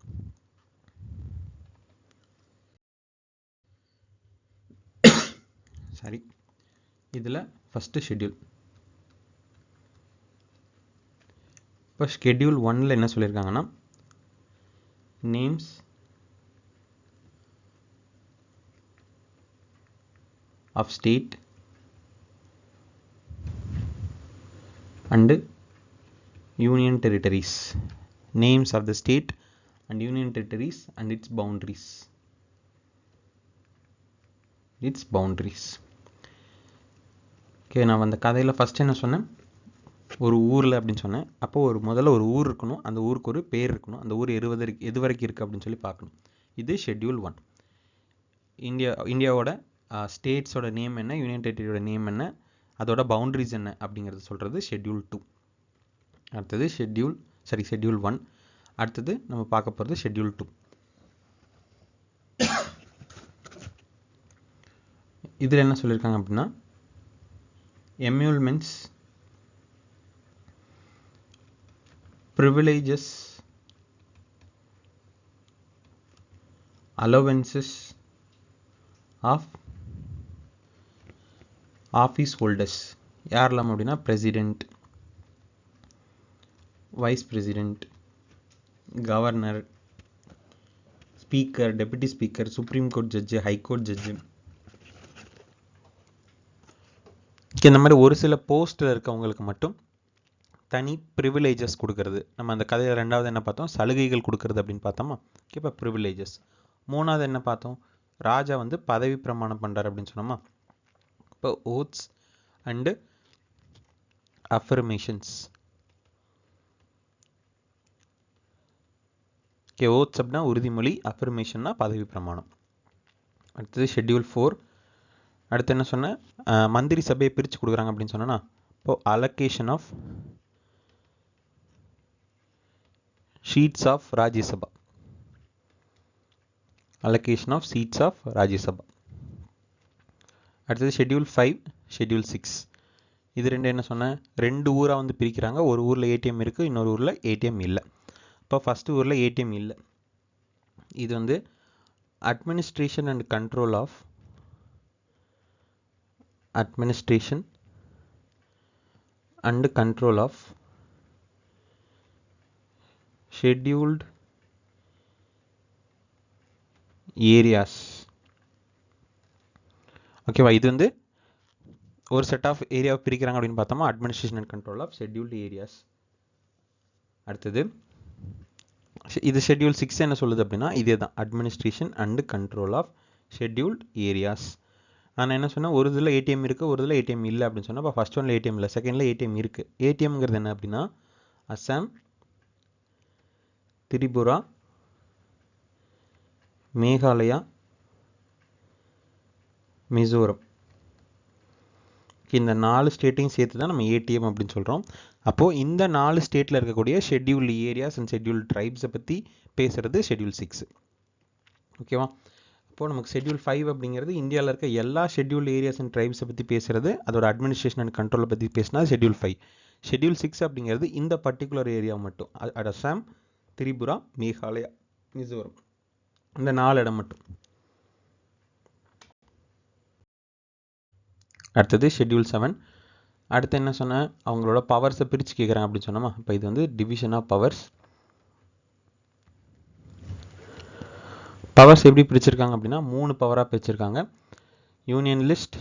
சரி, இதில் ஃபஸ்ட்டு ஷெட்யூல். இப்போ ஷெட்யூல் 1ல் என்ன சொல்லியிருக்காங்கன்னா, names of state and union territories. Names of the state and union territories and its boundaries. Okay, நான் அந்த கதையில் ஃபஸ்ட் என்ன சொன்னேன், ஒரு ஊரில் அப்படின்னு சொன்னேன். அப்போது முதல்ல ஒரு ஊர் இருக்கணும், அந்த ஊருக்கு ஒரு பேர் இருக்கணும், அந்த ஊர் எது வரைக்கும் இருக்குது அப்படின்னு சொல்லி பார்க்கணும். இது ஷெட்யூல் 1. இந்தியாவோட ஸ்டேட்ஸோட நேம் என்ன, யூனியன் டெரிட்டரியோட நேம் என்ன, அதோட பவுண்டரிஸ் என்ன அப்படிங்கிறது சொல்கிறது ஷெட்யூல் 2. அடுத்தது ஷெட்யூல் 1. அடுத்தது நம்ம பார்க்க போகிறது ஷெட்யூல் 2. இதில் என்ன சொல்லியிருக்காங்க அப்படின்னா, எம்யூல்மெண்ட்ஸ், privileges, allowances of office holders. யாரெல்லாம் அப்படின்னா president, vice president, governor, speaker, deputy speaker, supreme court judge, high court judge, இந்த மாதிரி ஒரு சில போஸ்ட்டில் இருக்கவங்களுக்கு மட்டும் தனி ப்ரிவிலேஜஸ் கொடுக்கறது. நம்ம அந்த கதையில் 2வது என்ன பார்த்தோம், சலுகைகள் கொடுக்கறது அப்படின்னு பார்த்தோமா. இப்போ ப்ரிவிலேஜஸ். 3வது என்ன பார்த்தோம், ராஜா வந்து பதவி பிரமாணம் பண்ணுறாரு அப்படின்னு சொன்னோமா. இப்போ ஓத்ஸ் அண்டு அஃபர்மேஷன்ஸ். ஓத்ஸ் அப்படின்னா உறுதிமொழி, அஃபர்மேஷன்னா பதவி பிரமாணம். அடுத்தது ஷெட்யூல் 4. அடுத்து என்ன சொன்னேன், மந்திரி சபையை பிரித்து கொடுக்குறாங்க அப்படின்னு சொன்னேன்னா, இப்போது allocation of sheets of Rajya Sabha. Allocation of seats of Rajya Sabha. அடுத்தது ஷெட்யூல் 5, ஷெட்யூல் 6. இது 2 என்ன சொன்னேன், 2 ஊராக வந்து பிரிக்கிறாங்க. ஒரு ஊரில் ஏடிஎம் இருக்குது, இன்னொரு ஊரில் ஏடிஎம் இல்லை. இப்போ ஃபஸ்ட்டு ஊரில் ஏடிஎம் இல்லை. இது வந்து administration and control of scheduled areas. ஓகேவா, இது வந்து ஒரு செட் ஆஃப் ஏரியாவை பிரிக்கிறாங்க அப்படின்னு பார்த்தோமா, administration and control of scheduled areas. அடுத்தது இது ஷெட்யூல் 6 என்ன சொல்லுது அப்படின்னா, இதே தான், administration and control of scheduled areas. நான் என்ன சொன்னேன், ஒரு இதில் ஏடிஎம் இருக்குது, ஒரு இதில் ஏடிஎம் இல்லை அப்படின்னு சொன்னால், இப்போ ஃபஸ்ட் ஒன்ல ஏடிஎம் இல்லை, செகண்டில் ஏடிஎம் இருக்குது. ஏடிஎம்ங்கிறது என்ன அப்படின்னா, அசாம், திரிபுரா, மேகாலயா, மிசோரம், இந்த 4 ஸ்டேட்டையும் சேர்த்து தான் நம்ம ஏடிஎம் அப்படின்னு சொல்கிறோம். அப்போது இந்த 4 ஸ்டேட்டில் இருக்கக்கூடிய ஷெட்யூல்டு ஏரியாஸ் அண்ட் ஷெட்யூல்டு ட்ரைப்ஸை பற்றி பேசுகிறது ஷெட்யூல் 6. ஓகேவா, அப்போது நமக்கு ஷெட்யூல் 5 அப்படிங்கிறது இந்தியாவில் இருக்க எல்லா ஷெட்யூல்டு ஏரியாஸ் அண்ட் ட்ரைப்ஸை பற்றி பேசுகிறது, அதோட அட்மினிஸ்ட்ரேஷன் அண்ட் கண்ட்ரோலை பற்றி பேசினா ஷெட்யூல் 5. ஷெட்யூல் 6 அப்படிங்கிறது இந்த பர்டிகுலர் ஏரியா மட்டும், அசாம், திரிபுரா, மேகாலயா, மிசோரம், இந்த 4 இடம் மட்டும். அடுத்தது ஷெட்யூல் 7. அடுத்து என்ன சொன்னேன், அவங்களோட பவர்ஸை பிரித்து கேட்குறாங்க அப்படின்னு சொன்னோமா. இப்போ இது வந்து டிவிஷன் ஆஃப் பவர்ஸ். பவர்ஸ் எப்படி பிரிச்சிருக்காங்க அப்படின்னா, 3 பவராக பிரிச்சிருக்காங்க. யூனியன் லிஸ்ட்,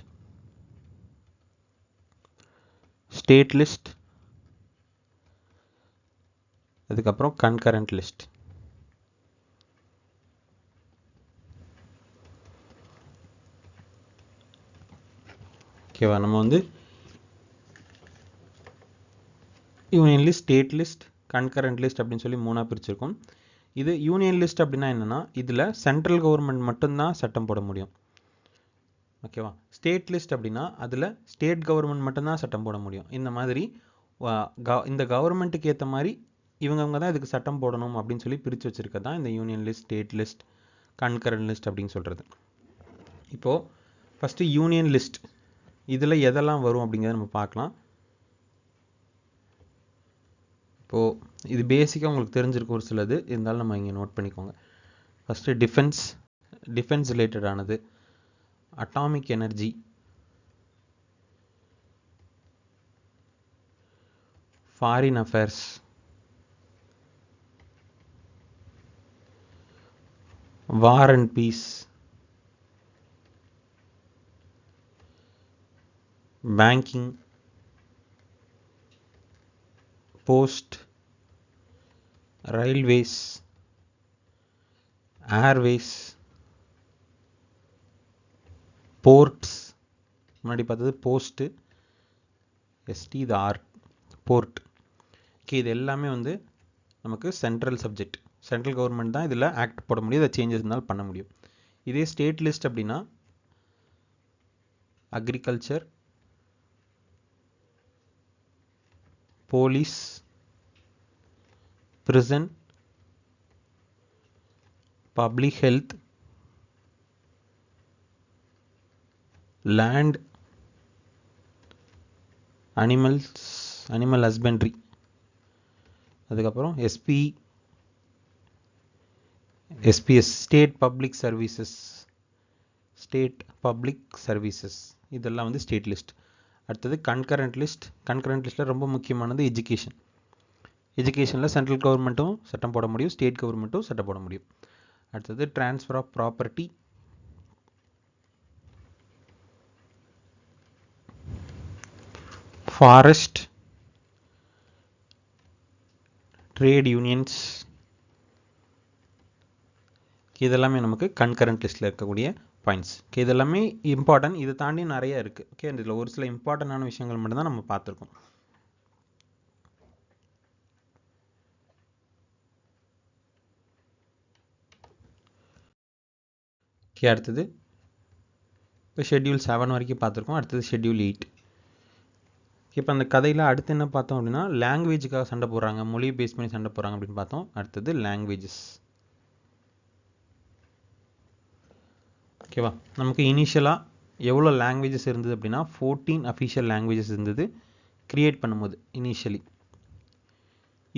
ஸ்டேட் லிஸ்ட், அதுக்கப்புறம் கன்கரண்ட் லிஸ்ட். ஓகேவா, நம்ம வந்து union list, state list, concurrent list அப்படின்னு சொல்லி 3ஆக பிரிச்சிருக்கோம். இது யூனியன் லிஸ்ட் அப்படின்னா என்னென்னா, இதில் சென்ட்ரல் கவர்மெண்ட் மட்டும்தான் சட்டம் போட முடியும். ஓகேவா, ஸ்டேட் லிஸ்ட் அப்படின்னா அதில் ஸ்டேட் கவர்மெண்ட் மட்டும்தான் சட்டம் போட முடியும். இந்த மாதிரி இந்த கவர்மெண்ட்டுக்கு ஏற்ற மாதிரி இவங்க தான் இதுக்கு சட்டம் போடணும் அப்படின்னு சொல்லி பிரித்து வச்சுருக்க தான் இந்த union list, state list, concurrent list அப்படின்னு சொல்கிறது. இப்போது ஃபஸ்ட்டு யூனியன் லிஸ்ட், இதில் எதெல்லாம் வரும் அப்படிங்கிறத நம்ம பார்க்கலாம். இப்போது இது பேசிக்காக உங்களுக்கு தெரிஞ்சிருக்கும் ஒரு சிலது, இருந்தாலும் நம்ம இங்கே நோட் பண்ணிக்கோங்க. ஃபஸ்ட்டு டிஃபென்ஸ் ரிலேட்டடானது, atomic energy, foreign affairs, war and peace, banking, post, railways, airways, ports, முன்னாடி பார்த்தது post, S T R, port. Okay, இது எல்லாமே வந்து நமக்கு சென்ட்ரல் சப்ஜெக்ட். சென்ட்ரல் கவர்மெண்ட் தான் இதில் ஆக்ட் போட முடியும், இதை சேஞ்சஸ் இருந்தாலும் பண்ண முடியும். இதே ஸ்டேட் லிஸ்ட் அப்படின்னா agriculture, police, prison, public health, land, animal husbandry, அதுக்கப்புறம் SPS state public services இதெல்லாம் வந்து ஸ்டேட் லிஸ்ட். அடுத்தது கன்கரண்ட் லிஸ்ட்டில் ரொம்ப முக்கியமானது எஜுகேஷனில் சென்ட்ரல் கவர்மெண்ட்டும் சட்டம் போட முடியும், ஸ்டேட் கவர்மெண்ட்டும் சட்டம் போட முடியும். அடுத்தது transfer of property, forest, trade unions, இதெல்லாமே நமக்கு கன்கரண்ட் லிஸ்ட்டில் இருக்கக்கூடிய பாயிண்ட்ஸ். ஓகே, இதெல்லாமே இம்பார்ட்டன்ட். இதை தாண்டி நிறைய இருக்குது. ஓகே, இதில் ஒரு சில இம்பார்ட்டண்டான விஷயங்கள் மட்டும்தான் நம்ம பார்த்துருக்கோம். ஓகே, அடுத்தது இப்போ ஷெட்யூல் 7 வரைக்கும் பார்த்துருக்கோம். அடுத்தது ஷெட்யூல் 8. இப்போ அந்த கதையில் அடுத்து என்ன பார்த்தோம் அப்படின்னா லாங்குவேஜுக்காக சண்டை போடுறாங்க, மொழி பேஸ் பண்ணி சண்டை போடுறாங்க அப்படின்னு பார்த்தோம். அடுத்தது லாங்குவேஜஸ். ஓகேவா, நமக்கு இனிஷியலாக எவ்வளோ லாங்குவேஜஸ் இருந்தது அப்படின்னா 14 அஃபிஷியல் லாங்குவேஜஸ் இருந்தது க்ரியேட் பண்ணும்போது இனிஷியலி.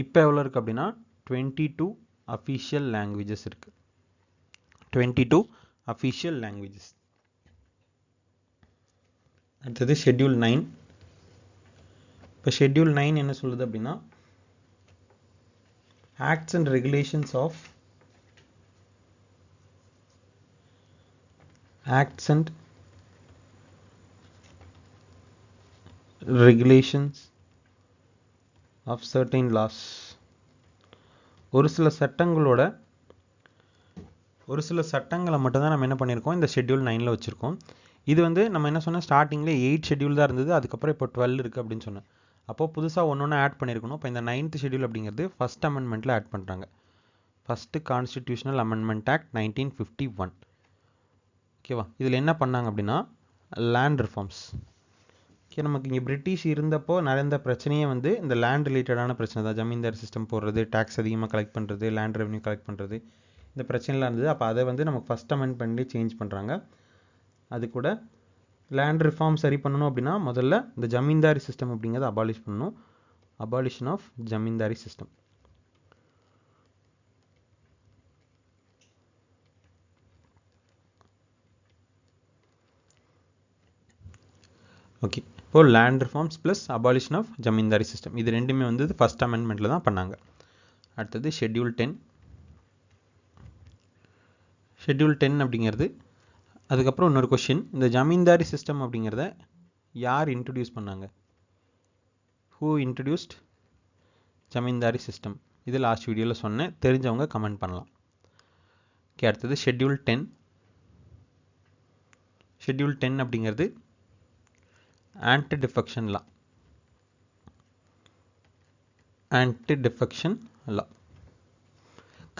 இப்போ எவ்வளோ இருக்குது அப்படின்னா 22 அஃபிஷியல் லாங்குவேஜஸ் இருக்குது. 22 அஃபிஷியல் லாங்குவேஜஸ். அடுத்தது ஷெட்யூல் 9. இப்போ ஷெட்யூல் 9 என்ன சொல்லுது அப்படின்னா acts and regulations of certain laws. ஒரு சில சட்டங்களை மட்டும்தான் நம்ம என்ன பண்ணியிருக்கோம் இந்த ஷெட்யூல் 9ல் வச்சுருக்கோம். இது வந்து நம்ம என்ன சொன்னால் ஸ்டார்டிங்கில் 8 ஷெட்யூல் தான் இருந்தது, அதுக்கப்புறம் இப்போ 12 இருக்குது அப்படின்னு சொன்னேன். அப்போது புதுசாக ஒன்று ஆட் பண்ணியிருக்கணும். இப்போ இந்த 9th ஷெட்யூல் அப்படிங்கிறது ஃபஸ்ட் அமெண்ட்மெண்ட்டில் ஆட் பண்ணுறாங்க. First constitutional amendment act 1951. ஓகேவா, இதில் என்ன பண்ணாங்க அப்படின்னா லேண்ட் ரிஃபார்ம்ஸ். ஓகே, நமக்கு இங்கே பிரிட்டிஷ் இருந்தப்போ நடந்த பிரச்சனையே வந்து இந்த லேண்ட் ரிலேட்டடான பிரச்சனை தான். ஜமீன்தார் சிஸ்டம் போடுறது, டேக்ஸ் அதிகமாக கலெக்ட் பண்ணுறது, லேண்ட் ரெவன்யூ கலெக்ட் பண்ணுறது, இந்த பிரச்சனைலாம் இருந்தது. அப்போ அதை வந்து நமக்கு ஃபஸ்ட் அமெண்ட்மெண்ட்லேயே சேஞ்ச் பண்ணுறாங்க. அது கூட லேண்ட் ரிஃபார்ம் சரி பண்ணணும் அப்படின்னா முதல்ல இந்த ஜமீன்தாரி சிஸ்டம் அப்படிங்கிறத அபாலிஷ் பண்ணணும். Abolition of zamindari system. Okay, இப்போது land reforms plus abolition of zamindari system இது ரெண்டுமே வந்து ஃபஸ்ட் அமெண்ட்மெண்ட்டில் தான் பண்ணாங்க. அடுத்தது ஷெட்யூல் 10. ஷெட்யூல் 10 அப்படிங்கிறது அதுக்கப்புறம் இன்னொரு கொஷின், இந்த ஜமீன்தாரி சிஸ்டம் அப்படிங்கிறத யார் இன்ட்ரடியூஸ் பண்ணாங்க? Who introduced zamindari system? இது லாஸ்ட் வீடியோவில் சொன்னேன், தெரிஞ்சவங்க கமெண்ட் பண்ணலாம். ஓகே, அடுத்தது ஷெட்யூல் 10. ஷெட்யூல் 10 அப்படிங்கிறது ஆன்டி டிஃபெக்ஷன் லா,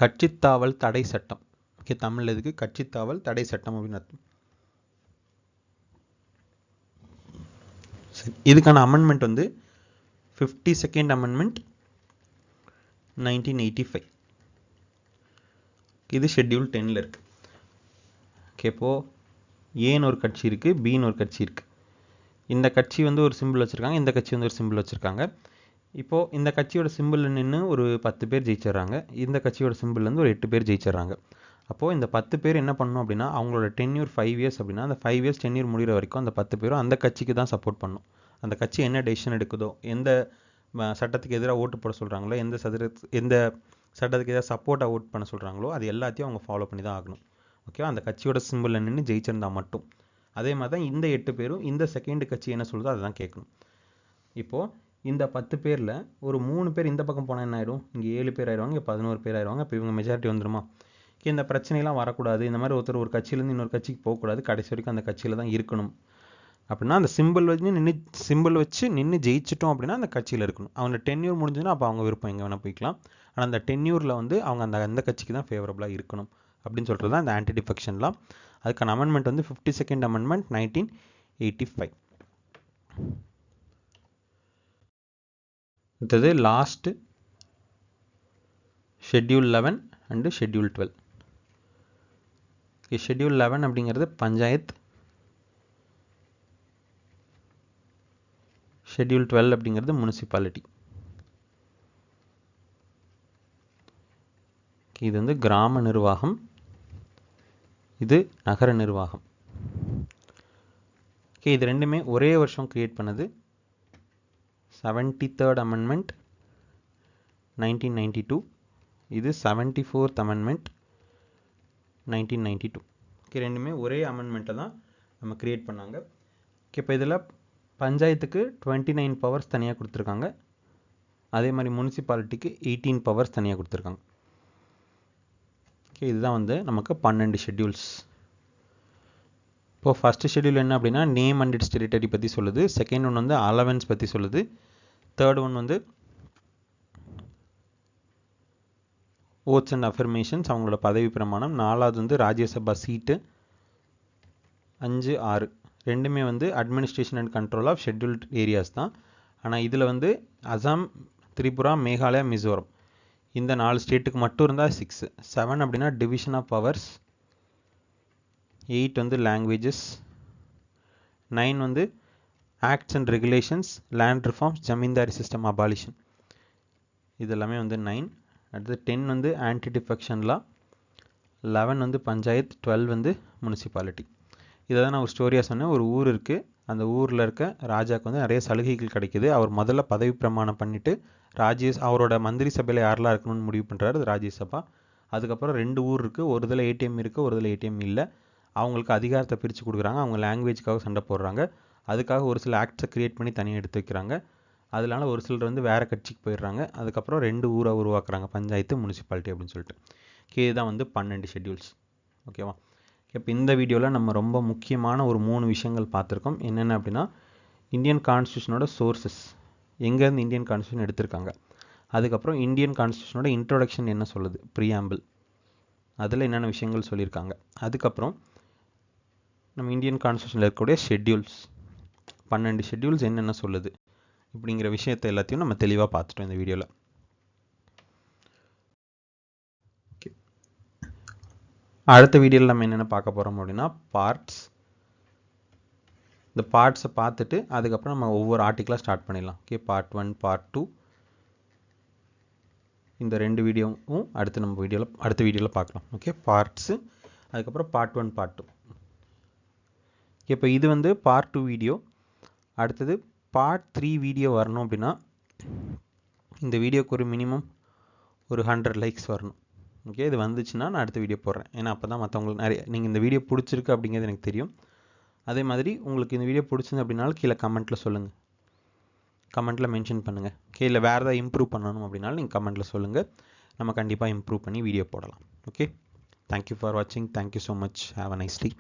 கட்சித்தாவல் தடை சட்டம். ஓகே, தமிழில் இதுக்கு கட்சித்தாவல் தடை சட்டம் அப்படின்னு அர்த்தம். இதுக்கான அமெண்ட்மெண்ட் வந்து 52nd அமெண்ட்மெண்ட் 1985. இது ஷெட்யூல் 10ல் இருக்குது. ஓகே, இப்போது ஏன்னு ஒரு கட்சி இருக்குது, பின்னு ஒரு கட்சி இருக்குது. இந்த கட்சி வந்து ஒரு சிம்பிள் வச்சுருக்காங்க, இந்த கட்சி வந்து ஒரு சிம்பிள் வச்சுருக்காங்க. இப்போது இந்த கட்சியோட சிம்பிளில் நின்று ஒரு 10 பேர் ஜெயிச்சிட்றாங்க, இந்த கட்சியோட சிம்பிள்லேருந்து ஒரு 8 பேர் ஜெயிச்சிட்றாங்க. அப்போது இந்த 10 பேர் என்ன பண்ணணும் அப்படின்னா அவங்களோட டென்யூர் 5 years அப்படின்னா அந்த 5 years டென்யூர் முடிகிற வரைக்கும் அந்த 10 பேரும் அந்த கட்சிக்கு தான் சப்போர்ட் பண்ணணும். அந்த கட்சி என்ன டெசிஷன் எடுக்குதோ, எந்த சட்டத்துக்கு எதிராக ஓட்டு போட சொல்கிறாங்களோ, எந்த சட்டத்துக்கு எதிராக சப்போர்ட்டாக ஓட் பண்ண சொல்கிறாங்களோ அது எல்லாத்தையும் அவங்க ஃபாலோ பண்ணி தான் ஆகணும். ஓகேவா, அந்த கட்சியோட சிம்பிளில் நின்று ஜெயிச்சிருந்தா மட்டும். அதே மாதிரி தான் இந்த 8 பேரும் இந்த செகண்ட் கட்சி என்ன சொல்லுதோ அதை தான் கேட்கணும். இப்போது இந்த 10 பேரில் ஒரு 3 பேர் இந்த பக்கம் போனால் என்ன ஆகிடும், இங்கே 7 பேர் ஆயிடுவாங்க, இங்கே 11 பேர் ஆயிடுவாங்க. இப்போ இவங்க மெஜாரிட்டி வந்துடுமா? இந்த பிரச்சனைலாம் வரக்கூடாது, இந்த மாதிரி ஒருத்தர் ஒரு கட்சியிலேருந்து இன்னொரு கட்சிக்கு போகக்கூடாது, கடைசி வரைக்கும் அந்த கட்சியில் தான் இருக்கணும் அப்படின்னா அந்த சிம்பிள் வச்சு நின்று ஜெயிச்சிட்டோம் அப்படின்னா அந்த கட்சியில் இருக்கணும். அவங்க டென்யூர் முடிஞ்சதுன்னா அப்போ அவங்க விருப்பம் எங்கே வேணால் போய்க்கலாம். ஆனால் அந்த டென்யூரில் வந்து அவங்க அந்த கட்சிக்கு தான் ஃபேவரபுளாக இருக்கணும் அப்படின்னு சொல்கிறது தான் இந்த ஆன்டி டிஃபெக்ஷன்லாம். அதுக்கான அமெண்ட்மெண்ட் வந்து 52nd அமெண்ட்மெண்ட் 1985. அடுத்தது last schedule 11 and schedule 12. Schedule 11 அப்படிங்கிறது பஞ்சாயத், ஷெட்யூல் 12 அப்படிங்கிறது முனிசிபாலிட்டி. இது வந்து கிராம நிர்வாகம், இது நகர நிர்வாகம். இது ரெண்டுமே ஒரே வருஷம் கிரியேட் பண்ணது. 73rd அமெண்ட்மெண்ட் 1992, இது 74th அமெண்ட்மெண்ட் 1992. ரெண்டுமே ஒரே அமெண்ட்மெண்ட்டை தான் நம்ம கிரியேட் பண்ணாங்க. இப்போ இதில் பஞ்சாயத்துக்கு 29 பவர்ஸ் தனியாக கொடுத்துருக்காங்க. அதே மாதிரி முனிசிபாலிட்டிக்கு 18 பவர்ஸ் தனியாக கொடுத்துருக்காங்க. இதுதான் வந்து நமக்கு 12 ஷெட்யூல்ஸ். இப்போது ஃபஸ்ட்டு ஷெட்யூல் என்ன அப்படின்னா நேம் அண்ட் இட்ஸ் டெரிட்டரி பற்றி சொல்லுது. செகண்ட் ஒன் வந்து அலவன்ஸ் பற்றி சொல்லுது. தேர்ட் ஒன் வந்து ஓட்ஸ் அண்ட் அஃபர்மேஷன்ஸ், அவங்களோட பதவி பிரமாணம். நாலாவது வந்து ராஜ்யசபா சீட்டு. 5, 6 ரெண்டுமே வந்து administration and control of scheduled areas தான். ஆனால் இதில் வந்து அசாம், திரிபுரா, மேகாலயா, மிசோரம் இந்த 4 ஸ்டேட்டுக்கு மட்டும் இருந்தால் 6. 7 அப்படின்னா டிவிஷன் ஆஃப் பவர்ஸ். 8 வந்து லாங்குவேஜஸ். 9 வந்து acts and regulations, land reforms, zamindari system abolition. இதெல்லாமே வந்து 9. அடுத்து 10 வந்து ஆன்டி டிஃபெக்ஷன் லா. 11 வந்து பஞ்சாயத். 12 வந்து முனிசிபாலிட்டி. இதை தான் நான் ஒரு ஸ்டோரியாக சொன்னேன். ஒரு ஊர் இருக்குது, அந்த ஊரில் இருக்க ராஜாவுக்கு வந்து நிறைய சலுகைகள் கிடைக்குது. அவர் முதல்ல பதவி பிரமாணம் பண்ணிவிட்டு அவரோட மந்திரி சபையில் யாரெல்லாம் இருக்கணும்னு முடிவு பண்ணுறாரு, அது ராஜ்யசபா. அதுக்கப்புறம் 2 ஊர் இருக்குது, ஒரு இதில் ஏடிஎம் இருக்குது, ஒரு இதில் ஏடிஎம் இல்லை. அவங்களுக்கு அதிகாரத்தை பிரித்து கொடுக்குறாங்க. அவங்க லாங்குவேஜ்க்காக சண்டை போடுறாங்க. அதுக்காக ஒரு சில ஆக்ட்ஸை க்ரியேட் பண்ணி தனியாக எடுத்து வைக்கிறாங்க. அதனால ஒரு சிலர் வந்து வேறு கட்சிக்கு போயிடுறாங்க. அதுக்கப்புறம் 2 ஊரை உருவாக்குறாங்க, பஞ்சாயத்து, முனிசிபாலிட்டி அப்படின்னு சொல்லிட்டு. இதுதான் வந்து 12 ஷெட்யூல்ஸ். ஓகேவா? இப்போ இந்த வீடியோவில் நம்ம ரொம்ப முக்கியமான ஒரு 3 விஷயங்கள் பார்த்துருக்கோம். என்னென்ன அப்படின்னா இந்தியன் கான்ஸ்டியூஷனோட சோர்ஸஸ், எங்கேருந்து இந்தியன் கான்ஸ்டியூஷன் எடுத்திருக்காங்க. அதுக்கப்புறம் இந்தியன் கான்ஸ்டியூஷனோட இன்ட்ரோடக்ஷன் என்ன சொல்லுது, ப்ரீஆம்பிள், அதில் என்னென்ன விஷயங்கள் சொல்லியிருக்காங்க. அதுக்கப்புறம் நம்ம இந்தியன் கான்ஸ்டியூஷனில் இருக்கக்கூடிய ஷெட்யூல்ஸ், 12 ஷெட்யூல்ஸ் என்னென்ன சொல்லுது இப்படிங்கிற விஷயத்தை எல்லாத்தையும் நம்ம தெளிவாக பார்த்துட்டோம் இந்த வீடியோவில். அடுத்த வீடியோவில் நம்ம என்னென்ன பார்க்க போகிறோம் அப்படின்னா பார்ட்ஸ். இந்த பார்ட்ஸை பார்த்துட்டு அதுக்கப்புறம் நம்ம ஒவ்வொரு ஆர்டிக்கலாக ஸ்டார்ட் பண்ணிடலாம். பார்ட் 1, பார்ட் 2 இந்த 2 வீடியோவும் அடுத்த வீடியோவில் பார்க்கலாம். பார்ட்ஸு, அதுக்கப்புறம் பார்ட் 1, பார்ட் 2. இப்போ இது வந்து பார்ட் 2 வீடியோ. அடுத்தது பார்ட் 3 வீடியோ வரணும் அப்படின்னா இந்த வீடியோக்கு ஒரு மினிமம் ஒரு 100 லைக்ஸ் வரணும். இது வந்துச்சுன்னா நான் அடுத்த வீடியோ போடுறேன். ஏன்னா அப்போ தான் மற்றவங்களுக்கு நீங்கள் இந்த வீடியோ பிடிச்சிருக்கு அப்படிங்கிறது எனக்கு தெரியும். அதே மாதிரி உங்களுக்கு இந்த வீடியோ பிடிச்சிருந்து அப்படின்னாலும் கீழே கமெண்ட்டில் சொல்லுங்கள், கமெண்ட்டில் மென்ஷன் பண்ணுங்கள். இல்லை வேறு ஏதாவது இம்ப்ரூவ் பண்ணணும் அப்படின்னாலும் நீங்கள் கமெண்ட்டில் சொல்லுங்கள். நம்ம கண்டிப்பாக இம்ப்ரூவ் பண்ணி வீடியோ போடலாம். தேங்க்யூ ஃபார் வாட்சிங். Thank you so much. Have a nice day.